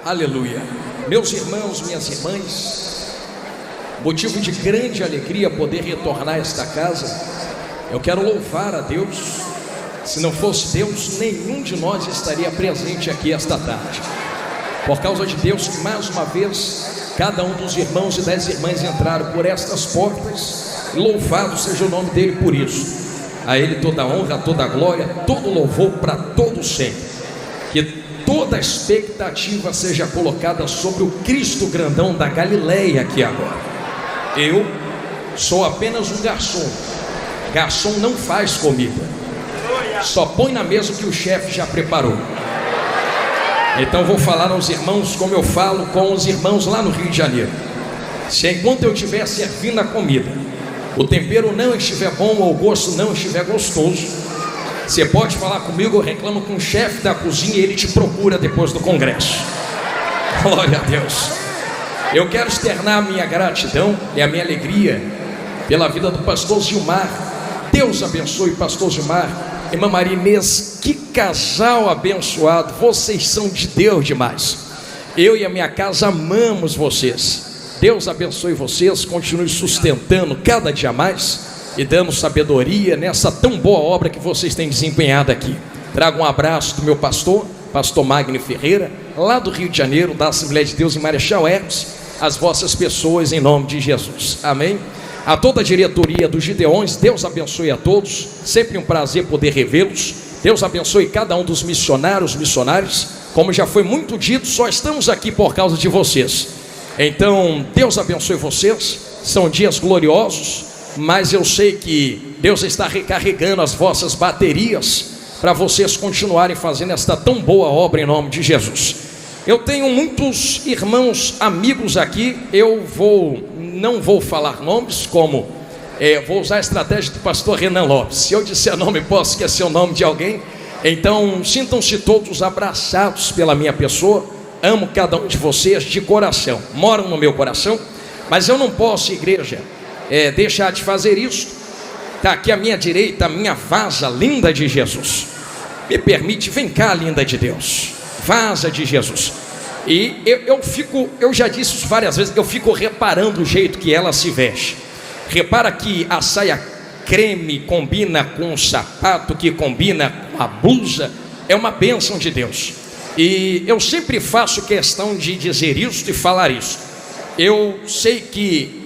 Aleluia. Meus irmãos, minhas irmãs, motivo de grande alegria poder retornar a esta casa. Eu quero louvar a Deus. Se não fosse Deus, nenhum de nós estaria presente aqui esta tarde. Por causa de Deus que mais uma vez cada um dos irmãos e das irmãs entraram por estas portas. Louvado seja o nome dele por isso. A ele toda a honra, toda a glória, todo louvor para todo sempre. Que toda a expectativa seja colocada sobre o Cristo grandão da Galileia aqui agora. Eu sou apenas um garçom. Garçom não faz comida, só põe na mesa o que o chefe já preparou. Então vou falar aos irmãos como eu falo com os irmãos lá no Rio de Janeiro. Se enquanto eu estiver servindo a comida, o tempero não estiver bom ou o gosto não estiver gostoso, você pode falar comigo, eu reclamo com o chefe da cozinha e ele te procura depois do congresso. Glória a Deus. Eu quero externar a minha gratidão e a minha alegria pela vida do pastor Gilmar. Deus abençoe, pastor Gilmar. Irmã Maria Inês, que casal abençoado. Vocês são de Deus demais. Eu e a minha casa amamos vocês. Deus abençoe vocês, continue sustentando cada dia mais e dando sabedoria nessa tão boa obra que vocês têm desempenhado aqui. Trago um abraço do meu pastor Magno Ferreira, lá do Rio de Janeiro, da Assembleia de Deus em Marechal Hermes, as vossas pessoas em nome de Jesus, amém. A toda a diretoria dos Gideões, Deus abençoe a todos, sempre um prazer poder revê-los. Deus abençoe cada um dos missionários, como já foi muito dito, só estamos aqui por causa de vocês. Então, Deus abençoe vocês, são dias gloriosos, mas eu sei que Deus está recarregando as vossas baterias para vocês continuarem fazendo esta tão boa obra em nome de Jesus. Eu tenho muitos irmãos, amigos aqui, não vou falar nomes, vou usar a estratégia do pastor Renan Lopes. Se eu disser nome, posso esquecer o nome de alguém. Então, sintam-se todos abraçados pela minha pessoa. Amo cada um de vocês de coração, moram no meu coração, mas eu não posso, igreja, deixar de fazer isso. Está aqui à minha direita a minha vaza linda de Jesus. Me permite, vem cá, linda de Deus, vaza de Jesus. E eu já disse isso várias vezes, eu fico reparando o jeito que ela se veste. Repara que a saia creme combina com o sapato, que combina com a blusa, é uma bênção de Deus. E eu sempre faço questão de dizer isso e falar isso. Eu sei que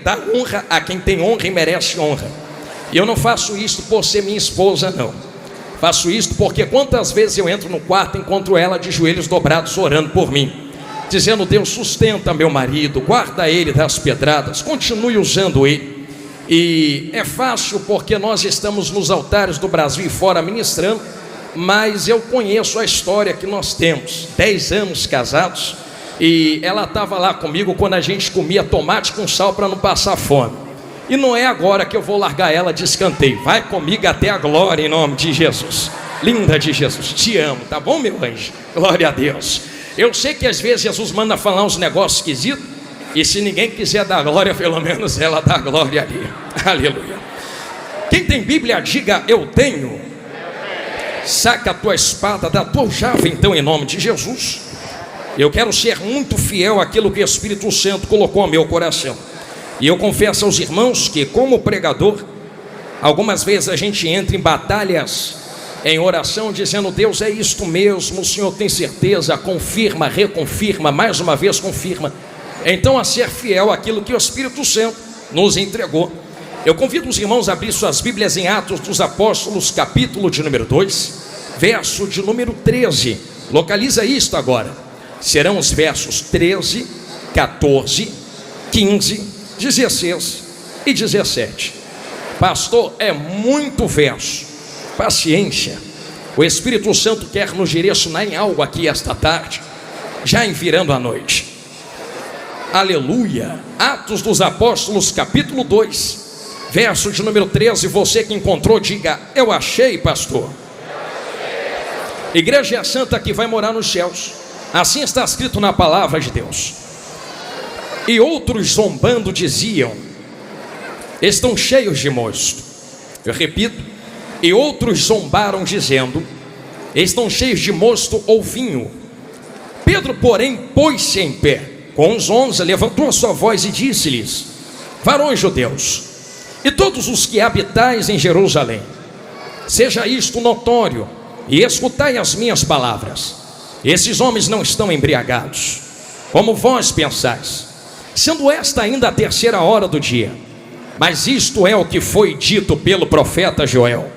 dá honra a quem tem honra e merece honra. E eu não faço isso por ser minha esposa, não. Faço isso porque quantas vezes eu entro no quarto e encontro ela de joelhos dobrados orando por mim, dizendo: Deus, sustenta meu marido, guarda ele das pedradas, continue usando ele. E é fácil porque nós estamos nos altares do Brasil e fora ministrando, mas eu conheço a história que nós temos, 10 anos casados, e ela estava lá comigo quando a gente comia tomate com sal para não passar fome. E não é agora que eu vou largar ela de escanteio. Vai comigo até a glória em nome de Jesus. Linda de Jesus, te amo, tá bom, meu anjo? Glória a Deus. Eu sei que às vezes Jesus manda falar uns negócios esquisitos, e se ninguém quiser dar glória, pelo menos ela dá glória ali. Aleluia. Quem tem Bíblia, diga: eu tenho. Saca a tua espada da tua aljava, então, em nome de Jesus. Eu quero ser muito fiel àquilo que o Espírito Santo colocou no meu coração. E eu confesso aos irmãos que, como pregador, algumas vezes a gente entra em batalhas em oração, dizendo: Deus, é isto mesmo, o Senhor tem certeza, confirma, reconfirma, mais uma vez confirma. Então, a ser fiel àquilo que o Espírito Santo nos entregou. Eu convido os irmãos a abrir suas Bíblias em Atos dos Apóstolos, capítulo de número 2, verso de número 13. Localiza isto agora. Serão os versos 13, 14, 15, 16 e 17. Pastor, é muito verso. Paciência. O Espírito Santo quer nos direcionar em algo aqui esta tarde, já em virando a noite. Aleluia. Atos dos Apóstolos, capítulo 2, verso de número 13. Você que encontrou, diga: eu achei, pastor. Igreja é a santa que vai morar nos céus. Assim está escrito na palavra de Deus. E outros zombando diziam: estão cheios de mosto. Eu repito: e outros zombaram dizendo: estão cheios de mosto ou vinho. Pedro, porém, pôs-se em pé com os 11, levantou a sua voz e disse-lhes: varões judeus, e todos os que habitais em Jerusalém, seja isto notório, e escutai as minhas palavras. Esses homens não estão embriagados, como vós pensais, sendo esta ainda a terceira hora do dia. Mas isto é o que foi dito pelo profeta Joel: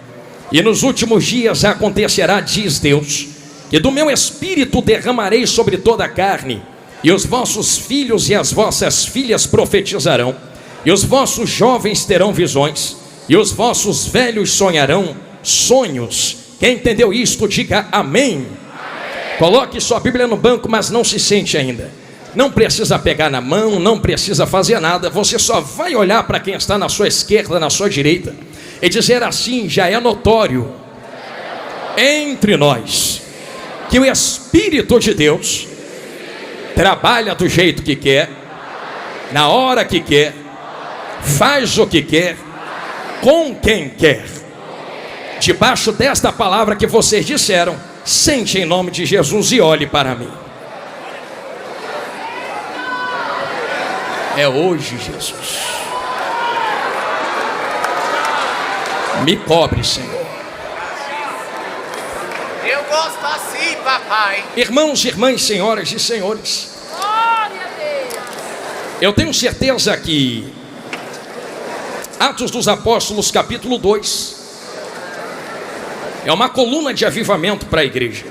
e nos últimos dias acontecerá, diz Deus, que do meu espírito derramarei sobre toda a carne, e os vossos filhos e as vossas filhas profetizarão, e os vossos jovens terão visões, e os vossos velhos sonharão sonhos. Quem entendeu isto, diga amém. Coloque sua Bíblia no banco, mas não se sente ainda. Não precisa pegar na mão, não precisa fazer nada. Você só vai olhar para quem está na sua esquerda, na sua direita, e dizer assim: já é notório entre nós que o Espírito de Deus trabalha do jeito que quer, na hora que quer, faz o que quer, com quem quer. Debaixo desta palavra que vocês disseram, sente em nome de Jesus e olhe para mim. É hoje, Jesus. Me cobre, Senhor. Eu gosto assim, papai. Irmãos, irmãs, senhoras e senhores, Glória a Deus. eu tenho certeza que Atos dos Apóstolos, capítulo 2, é uma coluna de avivamento para a igreja.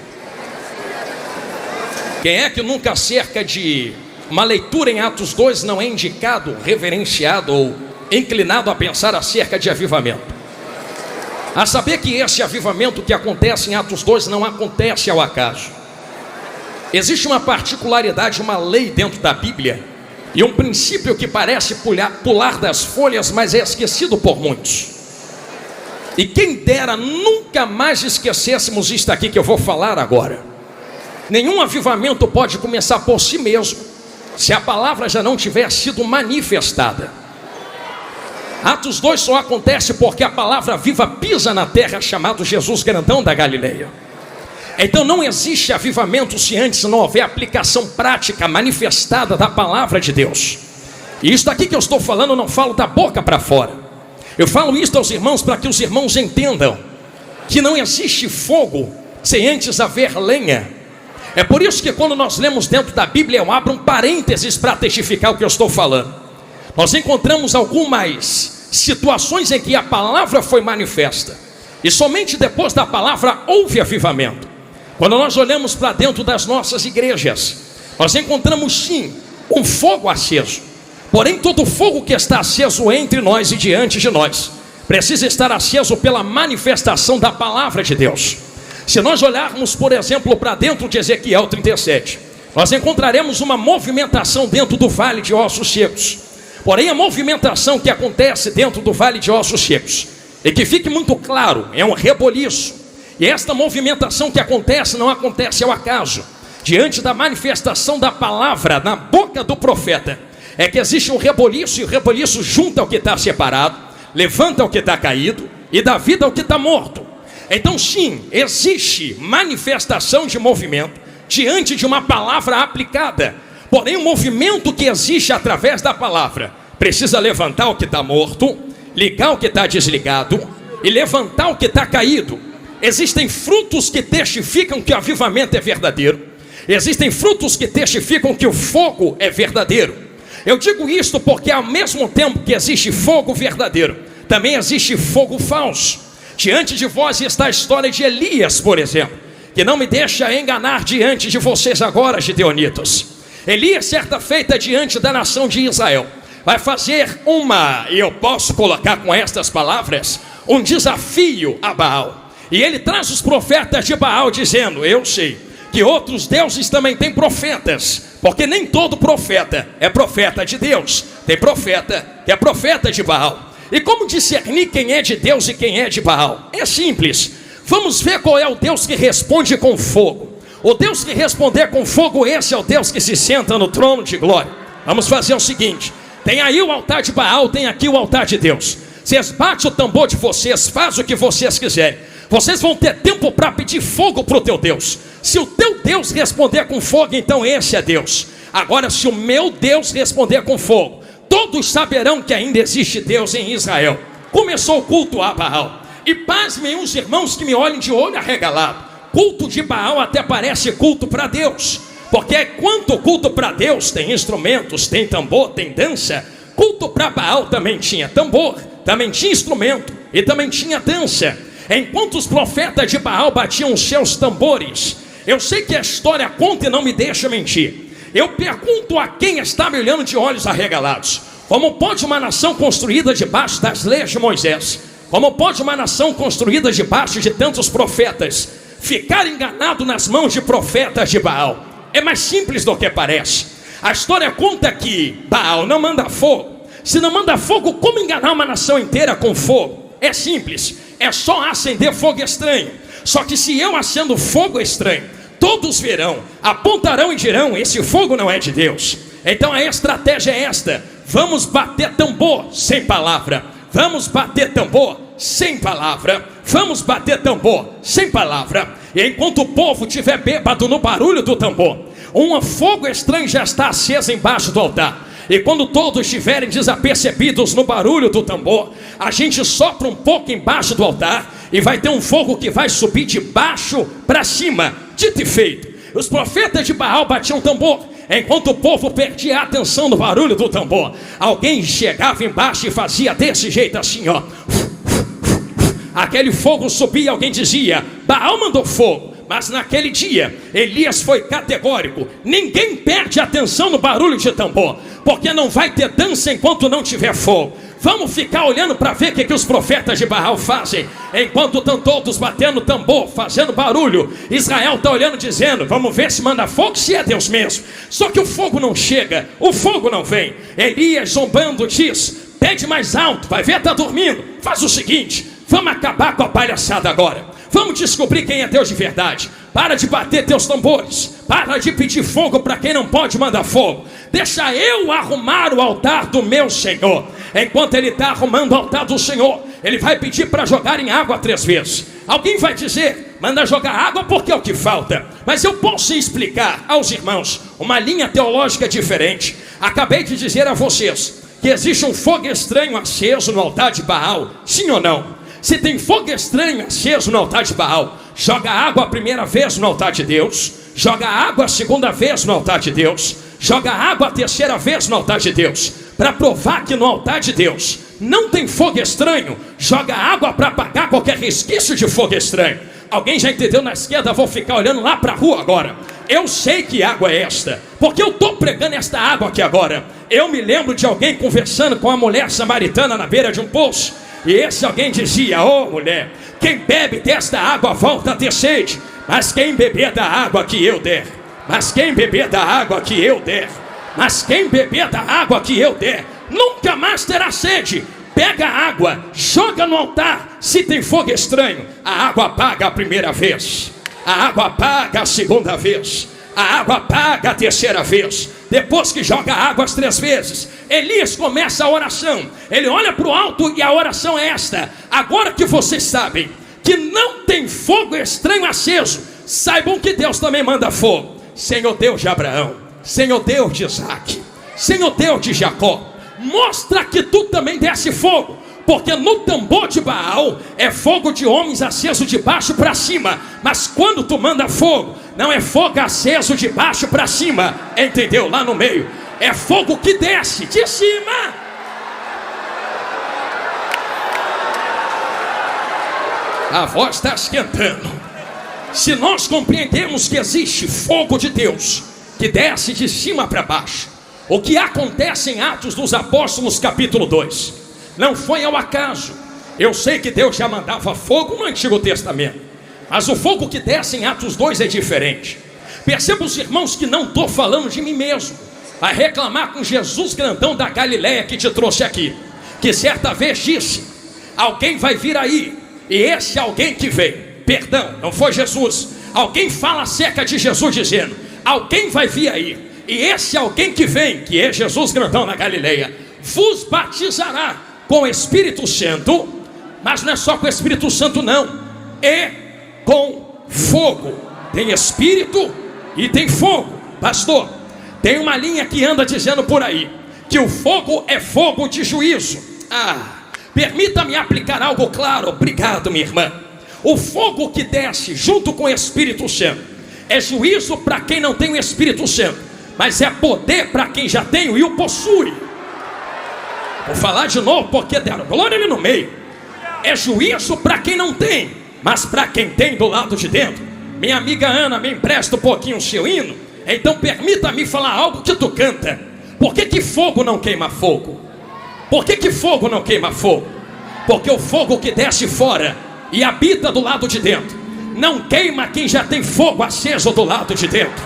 Quem é que nunca acerca de uma leitura em Atos 2 não é indicado, reverenciado ou inclinado a pensar acerca de avivamento? A saber que esse avivamento que acontece em Atos 2 não acontece ao acaso. Existe uma particularidade, uma lei dentro da Bíblia, e um princípio que parece pular das folhas, mas é esquecido por muitos. E quem dera nunca mais esquecêssemos isto aqui que eu vou falar agora. Nenhum avivamento pode começar por si mesmo, se a palavra já não tiver sido manifestada. Atos 2 só acontece porque a palavra viva pisa na terra, chamado Jesus Grandão da Galileia. Então não existe avivamento se antes não houver aplicação prática, manifestada da palavra de Deus. E isto aqui que eu estou falando, eu não falo da boca para fora. Eu falo isto aos irmãos para que os irmãos entendam que não existe fogo sem antes haver lenha. É por isso que quando nós lemos dentro da Bíblia, eu abro um parênteses para testificar o que eu estou falando. Nós encontramos algumas situações em que a palavra foi manifesta, e somente depois da palavra houve avivamento. Quando nós olhamos para dentro das nossas igrejas, nós encontramos sim um fogo aceso. Porém, todo fogo que está aceso entre nós e diante de nós precisa estar aceso pela manifestação da palavra de Deus. Se nós olharmos, por exemplo, para dentro de Ezequiel 37, nós encontraremos uma movimentação dentro do vale de ossos secos. Porém, a movimentação que acontece dentro do vale de ossos secos, e que fique muito claro, é um reboliço. E esta movimentação que acontece não acontece ao acaso. Diante da manifestação da palavra na boca do profeta, é que existe um reboliço, e o reboliço junta o que está separado, levanta o que está caído e dá vida ao que está morto. Então sim, existe manifestação de movimento diante de uma palavra aplicada. Porém, o movimento que existe através da palavra precisa levantar o que está morto, ligar o que está desligado e levantar o que está caído. Existem frutos que testificam que o avivamento é verdadeiro. Existem frutos que testificam que o fogo é verdadeiro. Eu digo isto porque ao mesmo tempo que existe fogo verdadeiro, também existe fogo falso. Diante de vós está a história de Elias, por exemplo, que não me deixa enganar diante de vocês agora, gideonitas. Elias, certa feita diante da nação de Israel, vai fazer e eu posso colocar com estas palavras, um desafio a Baal. E ele traz os profetas de Baal dizendo: eu sei que outros deuses também têm profetas, porque nem todo profeta é profeta de Deus. Tem profeta que é profeta de Baal. E como discernir quem é de Deus e quem é de Baal? É simples. Vamos ver qual é o Deus que responde com fogo. O Deus que responder com fogo, esse é o Deus que se senta no trono de glória. Vamos fazer o seguinte: tem aí o altar de Baal, tem aqui o altar de Deus. Vocês batem o tambor de vocês, faz o que vocês quiserem. Vocês vão ter tempo para pedir fogo para o teu Deus. Se o teu Deus responder com fogo, então esse é Deus. Agora, se o meu Deus responder com fogo, todos saberão que ainda existe Deus em Israel. Começou o culto a Baal. E pasmem os irmãos que me olhem de olho arregalado. Culto de Baal até parece culto para Deus, porque enquanto culto para Deus tem instrumentos, tem tambor, tem dança, culto para Baal também tinha tambor, também tinha instrumento e também tinha dança. Enquanto os profetas de Baal batiam os seus tambores, eu sei que a história conta e não me deixa mentir. Eu pergunto a quem está me olhando de olhos arregalados: como pode uma nação construída debaixo das leis de Moisés, como pode uma nação construída debaixo de tantos profetas ficar enganado nas mãos de profetas de Baal? É mais simples do que parece. A história conta que Baal não manda fogo. Se não manda fogo, como enganar uma nação inteira com fogo? É simples, é só acender fogo estranho. Só que se eu acendo fogo estranho, todos verão, apontarão e dirão: esse fogo não é de Deus. Então a estratégia é esta: vamos bater tambor sem palavra, vamos bater tambor sem palavra, vamos bater tambor sem palavra. E enquanto o povo estiver bêbado no barulho do tambor, um fogo estranho já está aceso embaixo do altar. E quando todos estiverem desapercebidos no barulho do tambor, a gente sopra um pouco embaixo do altar e vai ter um fogo que vai subir de baixo para cima. Dito e feito, os profetas de Baal batiam tambor. Enquanto o povo perdia a atenção no barulho do tambor, alguém chegava embaixo e fazia desse jeito assim, ó. Aquele fogo subia e alguém dizia: Baal mandou fogo. Mas naquele dia, Elias foi categórico: ninguém perde atenção no barulho de tambor, porque não vai ter dança enquanto não tiver fogo. Vamos ficar olhando para ver o que os profetas de Baal fazem. Enquanto estão todos batendo tambor, fazendo barulho, Israel está olhando dizendo: vamos ver se manda fogo, se é Deus mesmo. Só que o fogo não chega, o fogo não vem. Elias, zombando, diz: pede mais alto, vai ver, está dormindo. Faz o seguinte, vamos acabar com a palhaçada agora. Vamos descobrir quem é Deus de verdade. Para de bater teus tambores, para de pedir fogo para quem não pode mandar fogo. Deixa eu arrumar o altar do meu Senhor. Enquanto ele está arrumando o altar do Senhor, ele vai pedir para jogar em água 3 vezes. Alguém vai dizer: manda jogar água porque é o que falta. Mas eu posso explicar aos irmãos uma linha teológica diferente. Acabei de dizer a vocês que existe um fogo estranho aceso no altar de Baal. Sim ou não? Se tem fogo estranho aceso no altar de Baal, joga água a primeira vez no altar de Deus, joga água a segunda vez no altar de Deus, joga água a terceira vez no altar de Deus, para provar que no altar de Deus não tem fogo estranho. Joga água para apagar qualquer resquício de fogo estranho. Alguém já entendeu na esquerda? Vou ficar olhando lá para a rua agora. Eu sei que água é esta, porque eu estou pregando esta água aqui agora. Eu me lembro de alguém conversando com a mulher samaritana na beira de um poço. E esse alguém dizia: ô mulher, quem bebe desta água volta a ter sede, mas quem beber da água que eu der, mas quem beber da água que eu der, mas quem beber da água que eu der, nunca mais terá sede. Pega a água, joga no altar. Se tem fogo estranho, a água apaga a primeira vez, a água apaga a segunda vez, a água apaga a terceira vez. Depois que joga água as 3 vezes, Elias começa a oração. Ele olha para o alto e a oração é esta: agora que vocês sabem que não tem fogo estranho aceso, saibam que Deus também manda fogo. Senhor Deus de Abraão, Senhor Deus de Isaac, Senhor Deus de Jacó, mostra que tu também desce fogo. Porque no tambor de Baal é fogo de homens aceso de baixo para cima, mas quando tu manda fogo, não é fogo aceso de baixo para cima, entendeu? Lá no meio é fogo que desce de cima. A voz está esquentando. Se nós compreendemos que existe fogo de Deus que desce de cima para baixo, o que acontece em Atos dos Apóstolos capítulo 2 não foi ao acaso. Eu sei que Deus já mandava fogo no Antigo Testamento, mas o fogo que desce em Atos 2 é diferente. Perceba, os irmãos, que não estou falando de mim mesmo. Vai reclamar com Jesus grandão da Galileia que te trouxe aqui, que certa vez disse: alguém vai vir aí, e esse alguém que veio, perdão, não foi Jesus. Alguém fala acerca de Jesus dizendo: alguém vai vir aí, e esse alguém que vem, que é Jesus grandão da Galileia, vos batizará com o Espírito Santo. Mas não é só com o Espírito Santo não, é com fogo. tem espírito e tem fogo. Pastor, tem uma linha que anda dizendo por aí que o fogo é fogo de juízo. Permita-me aplicar algo claro. Obrigado, minha irmã. O fogo que desce junto com o Espírito Santo é juízo para quem não tem o Espírito Santo, mas é poder para quem já tem e o possui. Vou falar de novo porque deram glória ali no meio. É juízo para quem não tem, mas para quem tem do lado de dentro. Minha amiga Ana, me empresta um pouquinho o seu hino. Então permita-me falar algo que tu canta. Por que fogo não queima fogo? Por que fogo não queima fogo? Porque o fogo que desce fora e habita do lado de dentro não queima quem já tem fogo aceso do lado de dentro.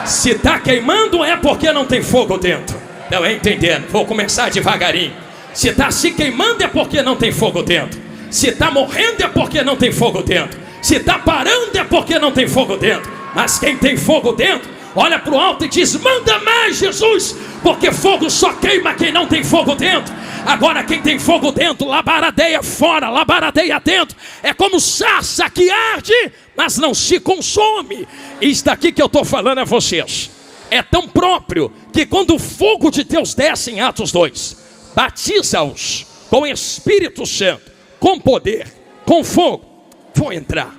Se está queimando é porque não tem fogo dentro. Não é entendendo? Vou começar devagarinho. Se está se queimando é porque não tem fogo dentro. Se está morrendo é porque não tem fogo dentro. Se está parando é porque não tem fogo dentro. Mas quem tem fogo dentro, olha para o alto e diz: manda mais, Jesus, porque fogo só queima quem não tem fogo dentro. Agora quem tem fogo dentro, labaradeia fora, labaradeia dentro. É como sarça que arde, mas não se consome. Isso daqui que eu estou falando a vocês é tão próprio que quando o fogo de Deus desce em Atos 2, batiza-os com Espírito Santo, com poder, com fogo. Vou entrar.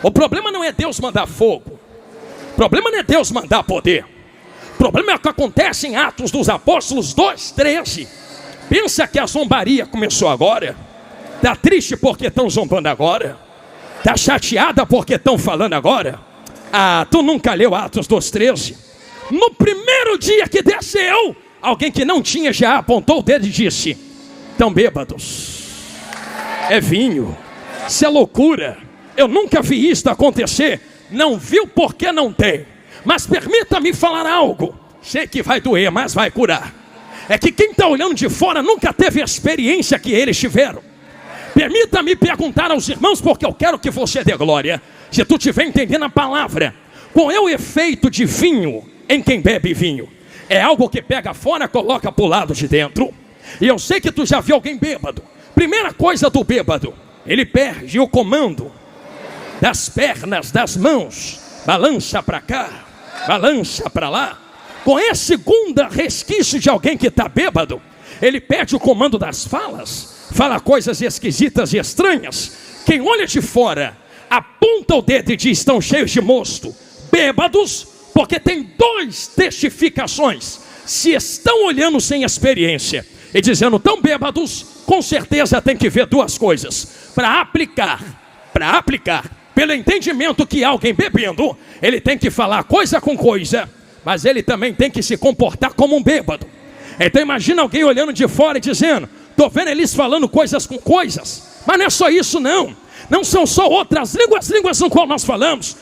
O problema não é Deus mandar fogo. O problema não é Deus mandar poder. O problema é o que acontece em Atos dos Apóstolos 2:13. Pensa que a zombaria começou agora? Está triste porque estão zombando agora? Está chateada porque estão falando agora? Tu nunca leu Atos 2:13? No primeiro dia que desceu, alguém que não tinha já apontou o dedo e disse: estão bêbados. É vinho. Isso é loucura. Eu nunca vi isso acontecer. Não viu porque não tem. Mas permita-me falar algo. Sei que vai doer, mas vai curar. É que quem está olhando de fora nunca teve a experiência que eles tiveram. Permita-me perguntar aos irmãos, porque eu quero que você dê glória. Se tu estiver entendendo a palavra, qual é o efeito de vinho em quem bebe vinho? É algo que pega fora, coloca para o lado de dentro. E eu sei que tu já viu alguém bêbado. Primeira coisa do bêbado, ele perde o comando das pernas, das mãos. Balança para cá, balança para lá. Com esse segundo resquício de alguém que está bêbado, ele perde o comando das falas, fala coisas esquisitas e estranhas. Quem olha de fora, aponta o dedo e diz: estão cheios de mosto, bêbados, porque tem duas testificações. Se estão olhando sem experiência e dizendo estão bêbados, com certeza tem que ver duas coisas. Para aplicar, pelo entendimento que alguém bebendo, ele tem que falar coisa com coisa, mas ele também tem que se comportar como um bêbado. Então imagina alguém olhando de fora e dizendo: estou vendo eles falando coisas com coisas. Mas não é só isso não. Não são só outras línguas no qual nós falamos.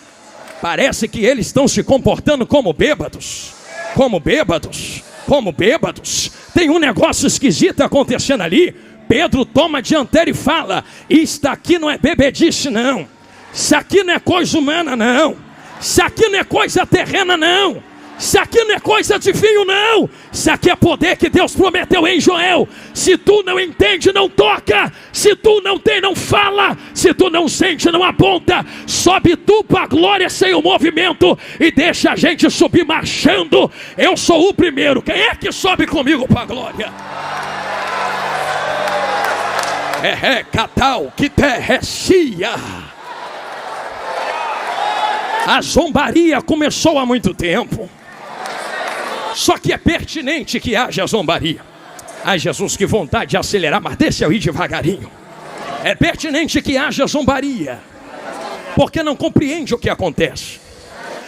Parece que eles estão se comportando como bêbados. Tem um negócio esquisito acontecendo ali. Pedro toma a dianteira e fala: isto aqui não é bebedice não. Isso aqui não é coisa humana não. Isso aqui não é coisa terrena não. Isso aqui não é coisa de vinho não. Isso aqui é poder que Deus prometeu em Joel. Se tu não entende, não toca. Se tu não tem, não fala. Se tu não sente, não aponta. Sobe tu para a glória sem o movimento e deixa a gente subir marchando. Eu sou o primeiro. Quem é que sobe comigo para a glória? Catal que terrecia. A zombaria começou há muito tempo. Só que é pertinente que haja zombaria. Ai, Jesus, que vontade de acelerar, mas deixa eu ir devagarinho. É pertinente que haja zombaria, porque não compreende o que acontece.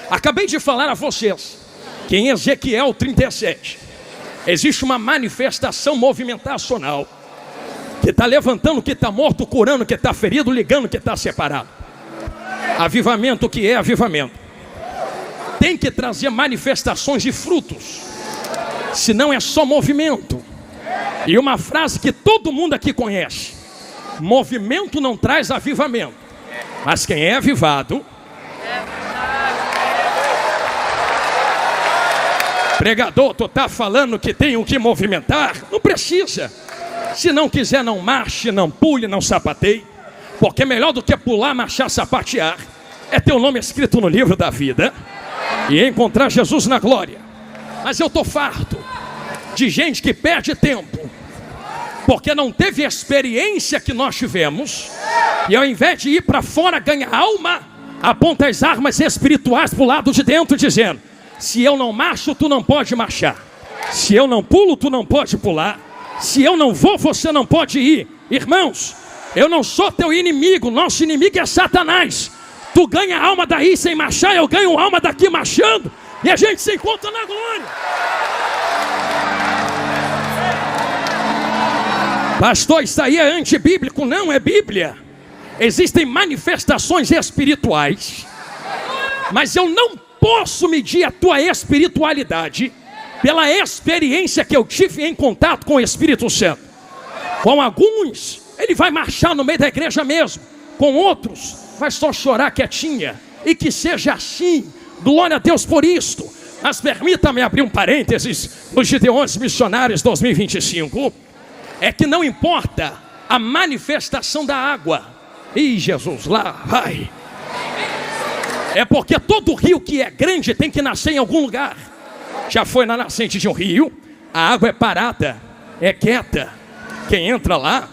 Acabei de falar a vocês que em Ezequiel 37 existe uma manifestação movimentacional que está levantando o que está morto, curando o que está ferido, ligando o que está separado. Avivamento, que é avivamento, tem que trazer manifestações de frutos, senão é só movimento. E uma frase que todo mundo aqui conhece: movimento não traz avivamento, mas quem é avivado. Pregador, tu está falando que tem o que movimentar? Não precisa. Se não quiser, não marche, não pule, não sapateie, porque é melhor do que pular, marchar, sapatear. é ter o nome escrito no livro da vida e encontrar Jesus na glória. Mas eu estou farto de gente que perde tempo porque não teve a experiência que nós tivemos, e ao invés de ir para fora ganhar alma, aponta as armas espirituais para o lado de dentro, dizendo: se eu não marcho, tu não pode marchar. Se eu não pulo, tu não pode pular. Se eu não vou, você não pode ir. Irmãos, eu não sou teu inimigo. Nosso inimigo é Satanás. Tu ganha alma daí sem marchar, eu ganho alma daqui marchando, e a gente se encontra na glória. Pastor, isso aí é antibíblico. Não, é Bíblia. Existem manifestações espirituais, mas eu não posso medir a tua espiritualidade pela experiência que eu tive em contato com o Espírito Santo. Com alguns, ele vai marchar no meio da igreja mesmo. Com outros, vai só chorar quietinha. E que seja assim. Glória a Deus por isto. Mas permita-me abrir um parênteses nos Gideões Missionários 2025. É que não importa a manifestação da água. Ih, Jesus, lá vai. É porque todo rio que é grande tem que nascer em algum lugar. Já foi na nascente de um rio, a água é parada, é quieta. Quem entra lá,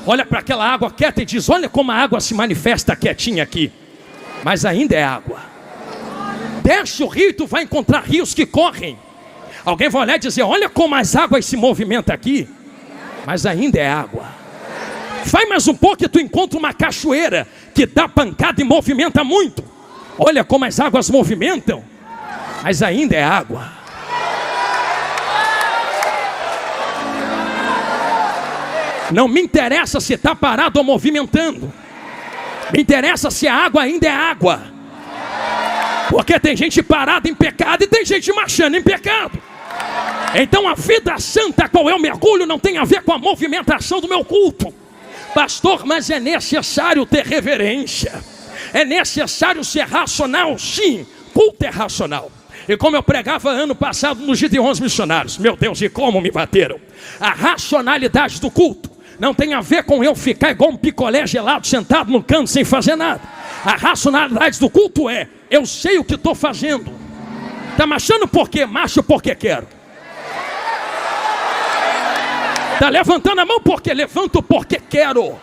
olha para aquela água quieta e diz: olha como a água se manifesta quietinha aqui. Mas ainda é água. Desce o rio e tu vai encontrar rios que correm. Alguém vai olhar e dizer: olha como as águas se movimentam aqui. Mas ainda é água. Vai mais um pouco e tu encontra uma cachoeira que dá pancada e movimenta muito. Olha como as águas movimentam. Mas ainda é água. Não me interessa se está parado ou movimentando. Me interessa se a água ainda é água. Porque tem gente parada em pecado e tem gente marchando em pecado. Então a vida santa a qual eu mergulho não tem a ver com a movimentação do meu culto. Pastor, mas é necessário ter reverência. É necessário ser racional? Sim, culto é racional. E como eu pregava ano passado nos Gideões Missionários, meu Deus, e como me bateram. A racionalidade do culto não tem a ver com eu ficar igual um picolé gelado sentado no canto sem fazer nada. A racionalidade do culto é: eu sei o que estou fazendo. Está marchando por quê? Marcho porque quero. Está levantando a mão porque levanto porque quero.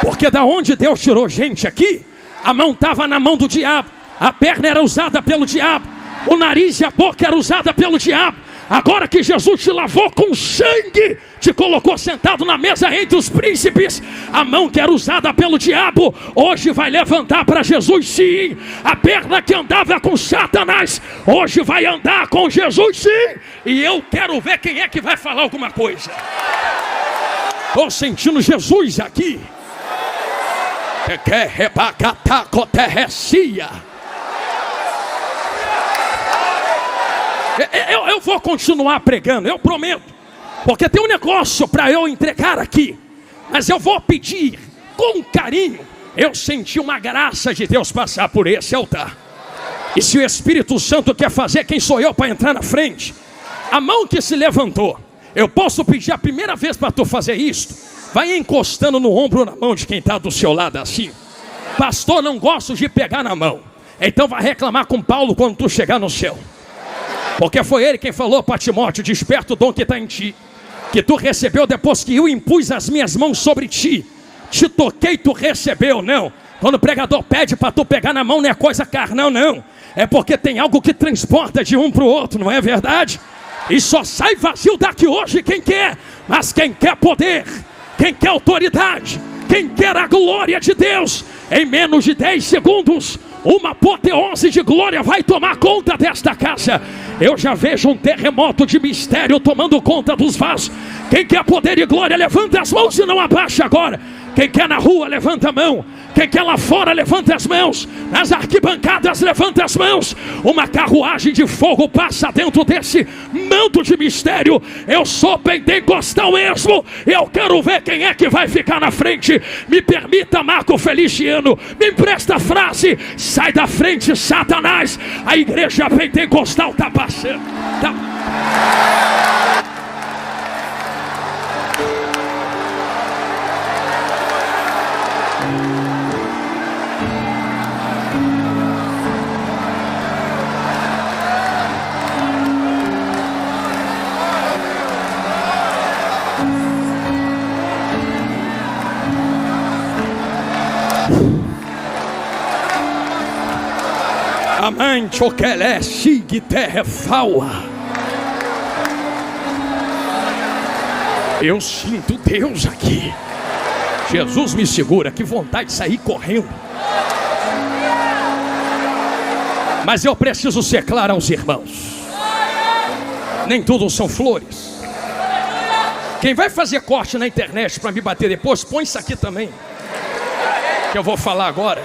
Porque da onde Deus tirou gente aqui, a mão estava na mão do diabo, a perna era usada pelo diabo, o nariz e a boca era usada pelo diabo. Agora que Jesus te lavou com sangue, te colocou sentado na mesa entre os príncipes, a mão que era usada pelo diabo, hoje vai levantar para Jesus sim. A perna que andava com Satanás, hoje vai andar com Jesus sim. E eu quero ver quem é que vai falar alguma coisa. Estou sentindo Jesus aqui. Eu vou continuar pregando, eu prometo. Porque tem um negócio para eu entregar aqui. Mas eu vou pedir com carinho. Eu senti uma graça de Deus passar por esse altar. E se o Espírito Santo quer fazer, quem sou eu para entrar na frente? A mão que se levantou, eu posso pedir a primeira vez para tu fazer isto. Vai encostando no ombro, na mão de quem está do seu lado assim. Pastor, não gosto de pegar na mão. Então vai reclamar com Paulo quando tu chegar no céu. Porque foi ele quem falou para Timóteo: desperta o dom que está em ti, que tu recebeu depois que eu impus as minhas mãos sobre ti. Te toquei, tu recebeu. Não, quando o pregador pede para tu pegar na mão, não é coisa carnal, não. É porque tem algo que transporta de um para o outro, não é verdade? E só sai vazio daqui hoje quem quer. Mas quem quer poder, quem quer autoridade, quem quer a glória de Deus, em menos de 10 segundos, uma apoteose de glória vai tomar conta desta casa. Eu já vejo um terremoto de mistério tomando conta dos vasos. Quem quer poder e glória, levanta as mãos e não abaixa agora. Quem quer na rua, levanta a mão. Quem quer lá fora, levanta as mãos. Nas arquibancadas, levanta as mãos. Uma carruagem de fogo passa dentro desse manto de mistério. Eu sou pentecostal mesmo. Eu quero ver quem é que vai ficar na frente. Me permita, Marco Feliciano, me empresta a frase: sai da frente, Satanás. A igreja pentecostal está passando. Amante o que é chique terra faua. Eu sinto Deus aqui. Jesus me segura, que vontade de sair correndo. Mas eu preciso ser claro aos irmãos. Nem tudo são flores. Quem vai fazer corte na internet para me bater depois, põe isso aqui também, que eu vou falar agora.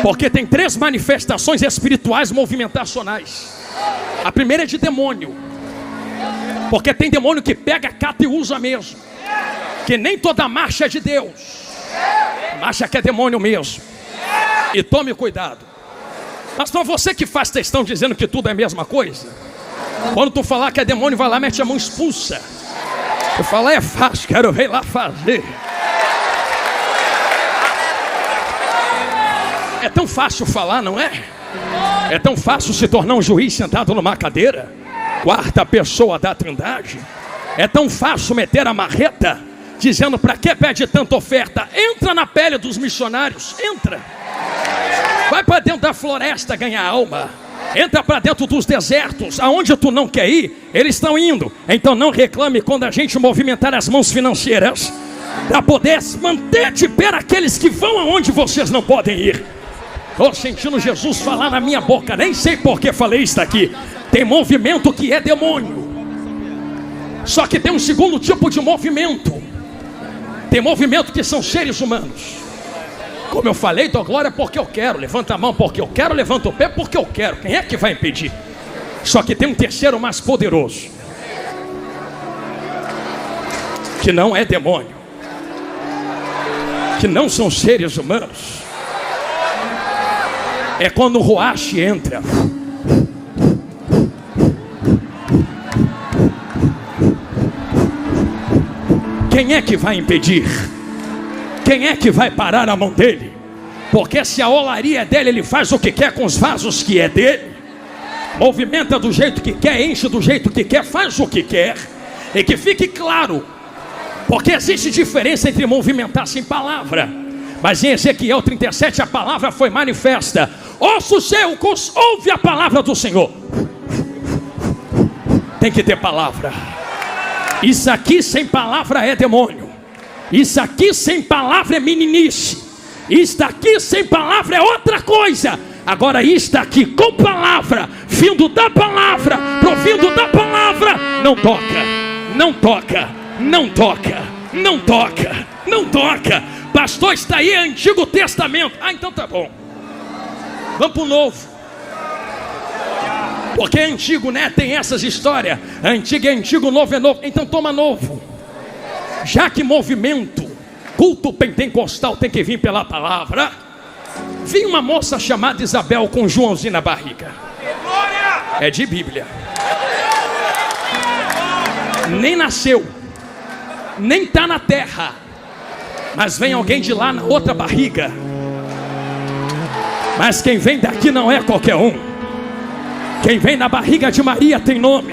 Porque tem 3 manifestações espirituais movimentacionais. A primeira é de demônio. Porque tem demônio que pega, cata e usa mesmo. Que nem toda marcha é de Deus. Marcha que é demônio mesmo. E tome cuidado. Mas para você que faz textão dizendo que tudo é a mesma coisa, quando tu falar que é demônio, vai lá, mete a mão, expulsa. Eu falo, é fácil, quero ver lá fazer. É tão fácil falar, não é? É tão fácil se tornar um juiz sentado numa cadeira, 4ª pessoa da Trindade. É tão fácil meter a marreta, dizendo para que pede tanta oferta? Entra na pele dos missionários, entra. Vai para dentro da floresta ganhar alma. Entra para dentro dos desertos, aonde tu não quer ir, eles estão indo. Então não reclame quando a gente movimentar as mãos financeiras, para poder manter de pé aqueles que vão aonde vocês não podem ir. Estou sentindo Jesus falar na minha boca, nem sei por que falei isso aqui. Tem movimento que é demônio. Só que tem um segundo tipo de movimento. Tem movimento que são seres humanos. Como eu falei, dou glória porque eu quero. Levanta a mão porque eu quero, levanta o pé porque eu quero. Quem é que vai impedir? Só que tem um terceiro mais poderoso, que não é demônio, que não são seres humanos. É quando o Ruach entra. Quem é que vai impedir? Quem é que vai parar a mão dele? Porque se a olaria é dele, ele faz o que quer com os vasos que é dele. Movimenta do jeito que quer, enche do jeito que quer, faz o que quer. E que fique claro, porque existe diferença entre movimentar sem palavra. Mas em Ezequiel 37 a palavra foi manifesta. Ossos secos, ouve a palavra do Senhor. Tem que ter palavra. Isso aqui sem palavra é demônio. Isso aqui sem palavra é meninice. Isto aqui sem palavra é outra coisa. Agora isto aqui com palavra, vindo da palavra, provindo da palavra, não toca, não toca, não toca, não toca, não toca. Pastor, está aí Antigo Testamento. Ah, então tá bom. Vamos para o Novo. Porque é antigo, né? Tem essas histórias. Antigo é antigo, novo é novo. Então toma novo. Já que movimento, culto pentecostal tem que vir pela palavra. Vi uma moça chamada Isabel com Joãozinho na barriga. É de Bíblia. Nem nasceu, nem está na terra, mas vem alguém de lá na outra barriga. Mas quem vem daqui não é qualquer um. Quem vem na barriga de Maria tem nome.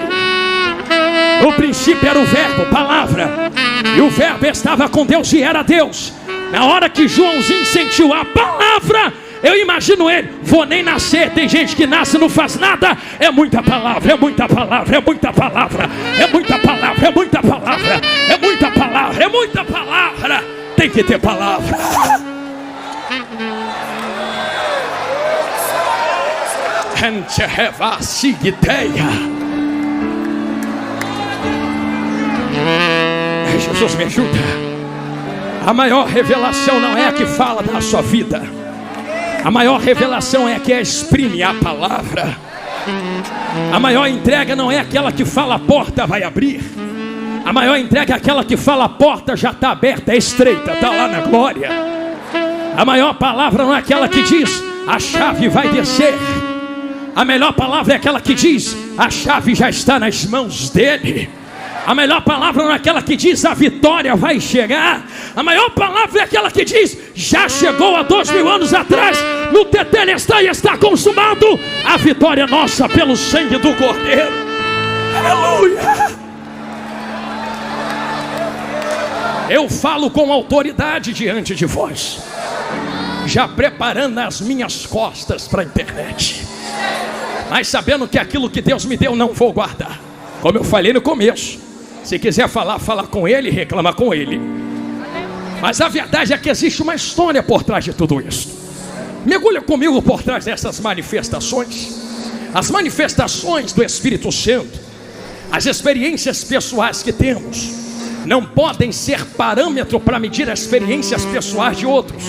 No princípio era o verbo, palavra. E o verbo estava com Deus e era Deus. Na hora que Joãozinho sentiu a palavra, eu imagino ele, vou nem nascer. Tem gente que nasce e não faz nada. É muita palavra, é muita palavra, é muita palavra, é muita palavra, é muita palavra, é muita palavra, é muita palavra. Tem que ter palavra. Jesus me ajuda. A maior revelação não é a que fala da sua vida. A maior revelação é a que exprime a palavra. A maior entrega não é aquela que fala a porta vai abrir. A maior entrega é aquela que fala a porta já está aberta, é estreita, está lá na glória. A maior palavra não é aquela que diz a chave vai descer. A melhor palavra é aquela que diz a chave já está nas mãos dele. A melhor palavra não é aquela que diz a vitória vai chegar. A maior palavra é aquela que diz já chegou há 2000 anos atrás. No tetelestai está consumado. A vitória é nossa pelo sangue do Cordeiro. Aleluia. Eu falo com autoridade diante de vós. já preparando as minhas costas para a internet, mas sabendo que aquilo que Deus me deu não vou guardar. Como eu falei no começo, se quiser falar, fala com ele, reclama com ele. Mas a verdade é que existe uma história por trás de tudo isso. Mergulha comigo por trás dessas manifestações. As manifestações do Espírito Santo, as experiências pessoais que temos, não podem ser parâmetro para medir as experiências pessoais de outros.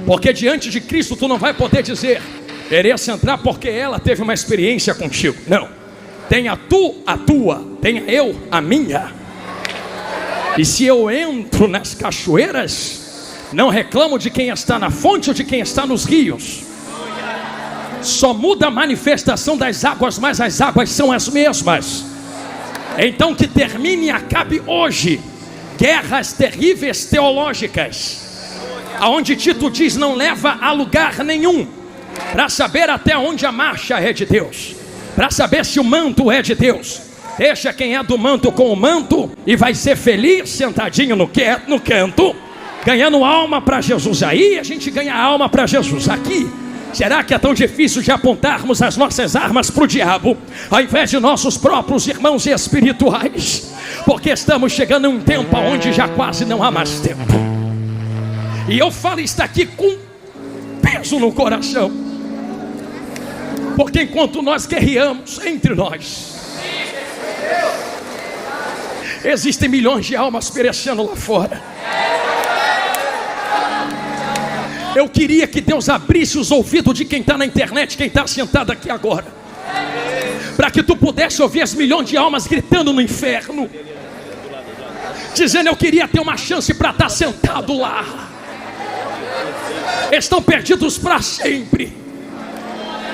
Porque diante de Cristo tu não vai poder dizer: mereço entrar porque ela teve uma experiência contigo. Não, tenha tu a tua, tenha eu a minha. E se eu entro nas cachoeiras, não reclamo de quem está na fonte ou de quem está nos rios. Só muda a manifestação das águas, mas as águas são as mesmas. Então que termine e acabe hoje guerras terríveis teológicas, aonde Tito diz não leva a lugar nenhum, para saber até onde a marcha é de Deus, para saber se o manto é de Deus. Deixa quem é do manto com o manto e vai ser feliz sentadinho no canto, ganhando alma para Jesus. Aí a gente ganha alma para Jesus. Aqui, será que é tão difícil de apontarmos as nossas armas para o diabo, ao invés de nossos próprios irmãos espirituais? Porque estamos chegando a um tempo onde já quase não há mais tempo. E eu falo isso aqui com peso no coração, porque enquanto nós guerreamos entre nós, existem milhões de almas perecendo lá fora. Eu queria que Deus abrisse os ouvidos de quem está na internet, quem está sentado aqui agora, para que tu pudesse ouvir as milhões de almas gritando no inferno, dizendo: eu queria ter uma chance para estar sentado lá. Estão perdidos para sempre.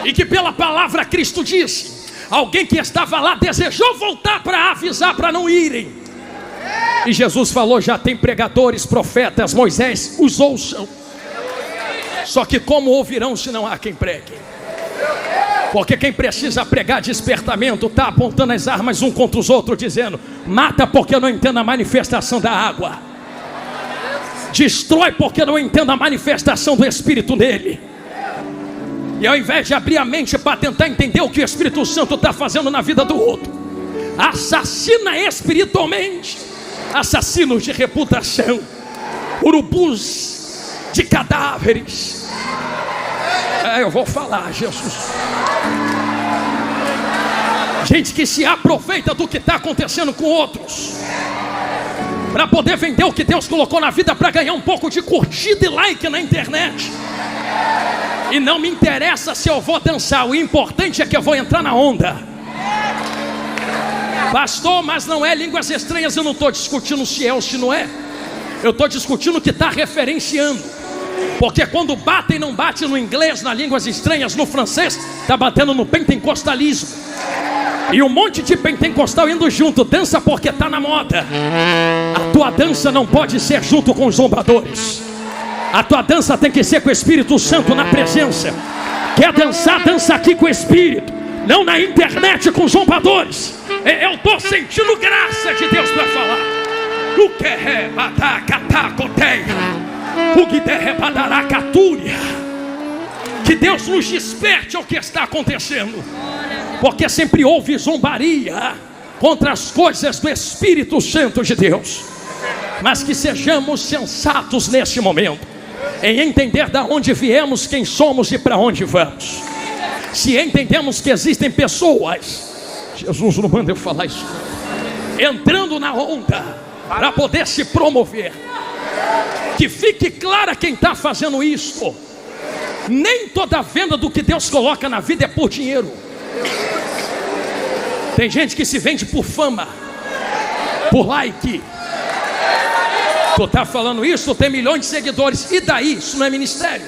E que pela palavra Cristo disse: alguém que estava lá desejou voltar para avisar para não irem. E Jesus falou: já tem pregadores, profetas, Moisés, os ouçam. Só que como ouvirão se não há quem pregue? Porque quem precisa pregar despertamento está apontando as armas um contra os outros, dizendo: mata porque eu não entendo a manifestação da água, destrói porque eu não entendo a manifestação do Espírito nele. E ao invés de abrir a mente para tentar entender o que o Espírito Santo está fazendo na vida do outro, assassina espiritualmente, assassinos de reputação, urubus de cadáveres. Eu vou falar, Jesus. Gente que se aproveita do que está acontecendo com outros, para poder vender o que Deus colocou na vida, para ganhar um pouco de curtida e like na internet. E não me interessa se eu vou dançar, o importante é que eu vou entrar na onda. Pastor, mas não é línguas estranhas. Eu não estou discutindo se é ou se não é. Eu estou discutindo o que está referenciando. Porque quando batem, não bate no inglês, nas línguas estranhas, no francês, está batendo no pentecostalismo. E um monte de pentecostal indo junto, dança porque está na moda. A tua dança não pode ser junto com os zombadores. A tua dança tem que ser com o Espírito Santo na presença. Quer dançar, dança aqui com o Espírito, não na internet com zombadores. Eu estou sentindo graça de Deus para falar. O que é que Deus nos desperte ao que está acontecendo. Porque sempre houve zombaria contra as coisas do Espírito Santo de Deus. Mas que sejamos sensatos nesse momento, em entender de onde viemos, quem somos e para onde vamos. Se entendemos que existem pessoas, Jesus não manda eu falar isso, entrando na onda para poder se promover, que fique clara quem está fazendo isso. Nem toda venda do que Deus coloca na vida é por dinheiro. Tem gente que se vende por fama, por like. Tu está falando isso, tu tem milhões de seguidores, e daí? Isso não é ministério.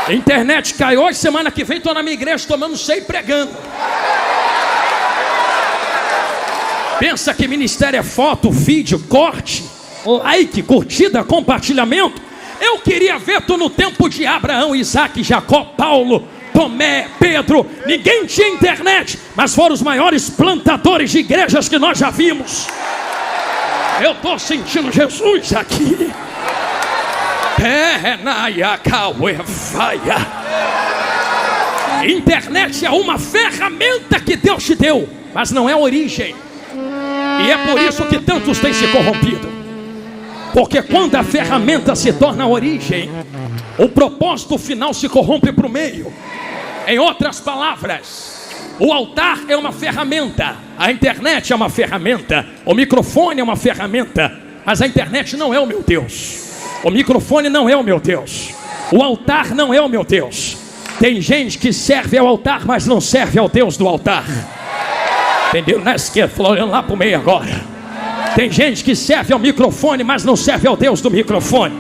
Internet cai hoje, semana que vem estou na minha igreja tomando ceia e pregando. Pensa que ministério é foto, vídeo, corte, like, curtida, compartilhamento? Eu queria ver tu no tempo de Abraão, Isaac, Jacó, Paulo, Tomé, Pedro. Ninguém tinha internet, mas foram os maiores plantadores de igrejas que nós já vimos. Eu estou sentindo Jesus aqui. Internet é uma ferramenta que Deus te deu, mas não é a origem. E é por isso que tantos têm se corrompido. Porque quando a ferramenta se torna a origem, o propósito final se corrompe para o meio. Em outras palavras, o altar é uma ferramenta, a internet é uma ferramenta, o microfone é uma ferramenta, mas a internet não é o meu Deus. O microfone não é o meu Deus. O altar não é o meu Deus. Tem gente que serve ao altar, mas não serve ao Deus do altar. Entendeu? Na esquerda, olhando lá para o meio agora. Tem gente que serve ao microfone, mas não serve ao Deus do microfone.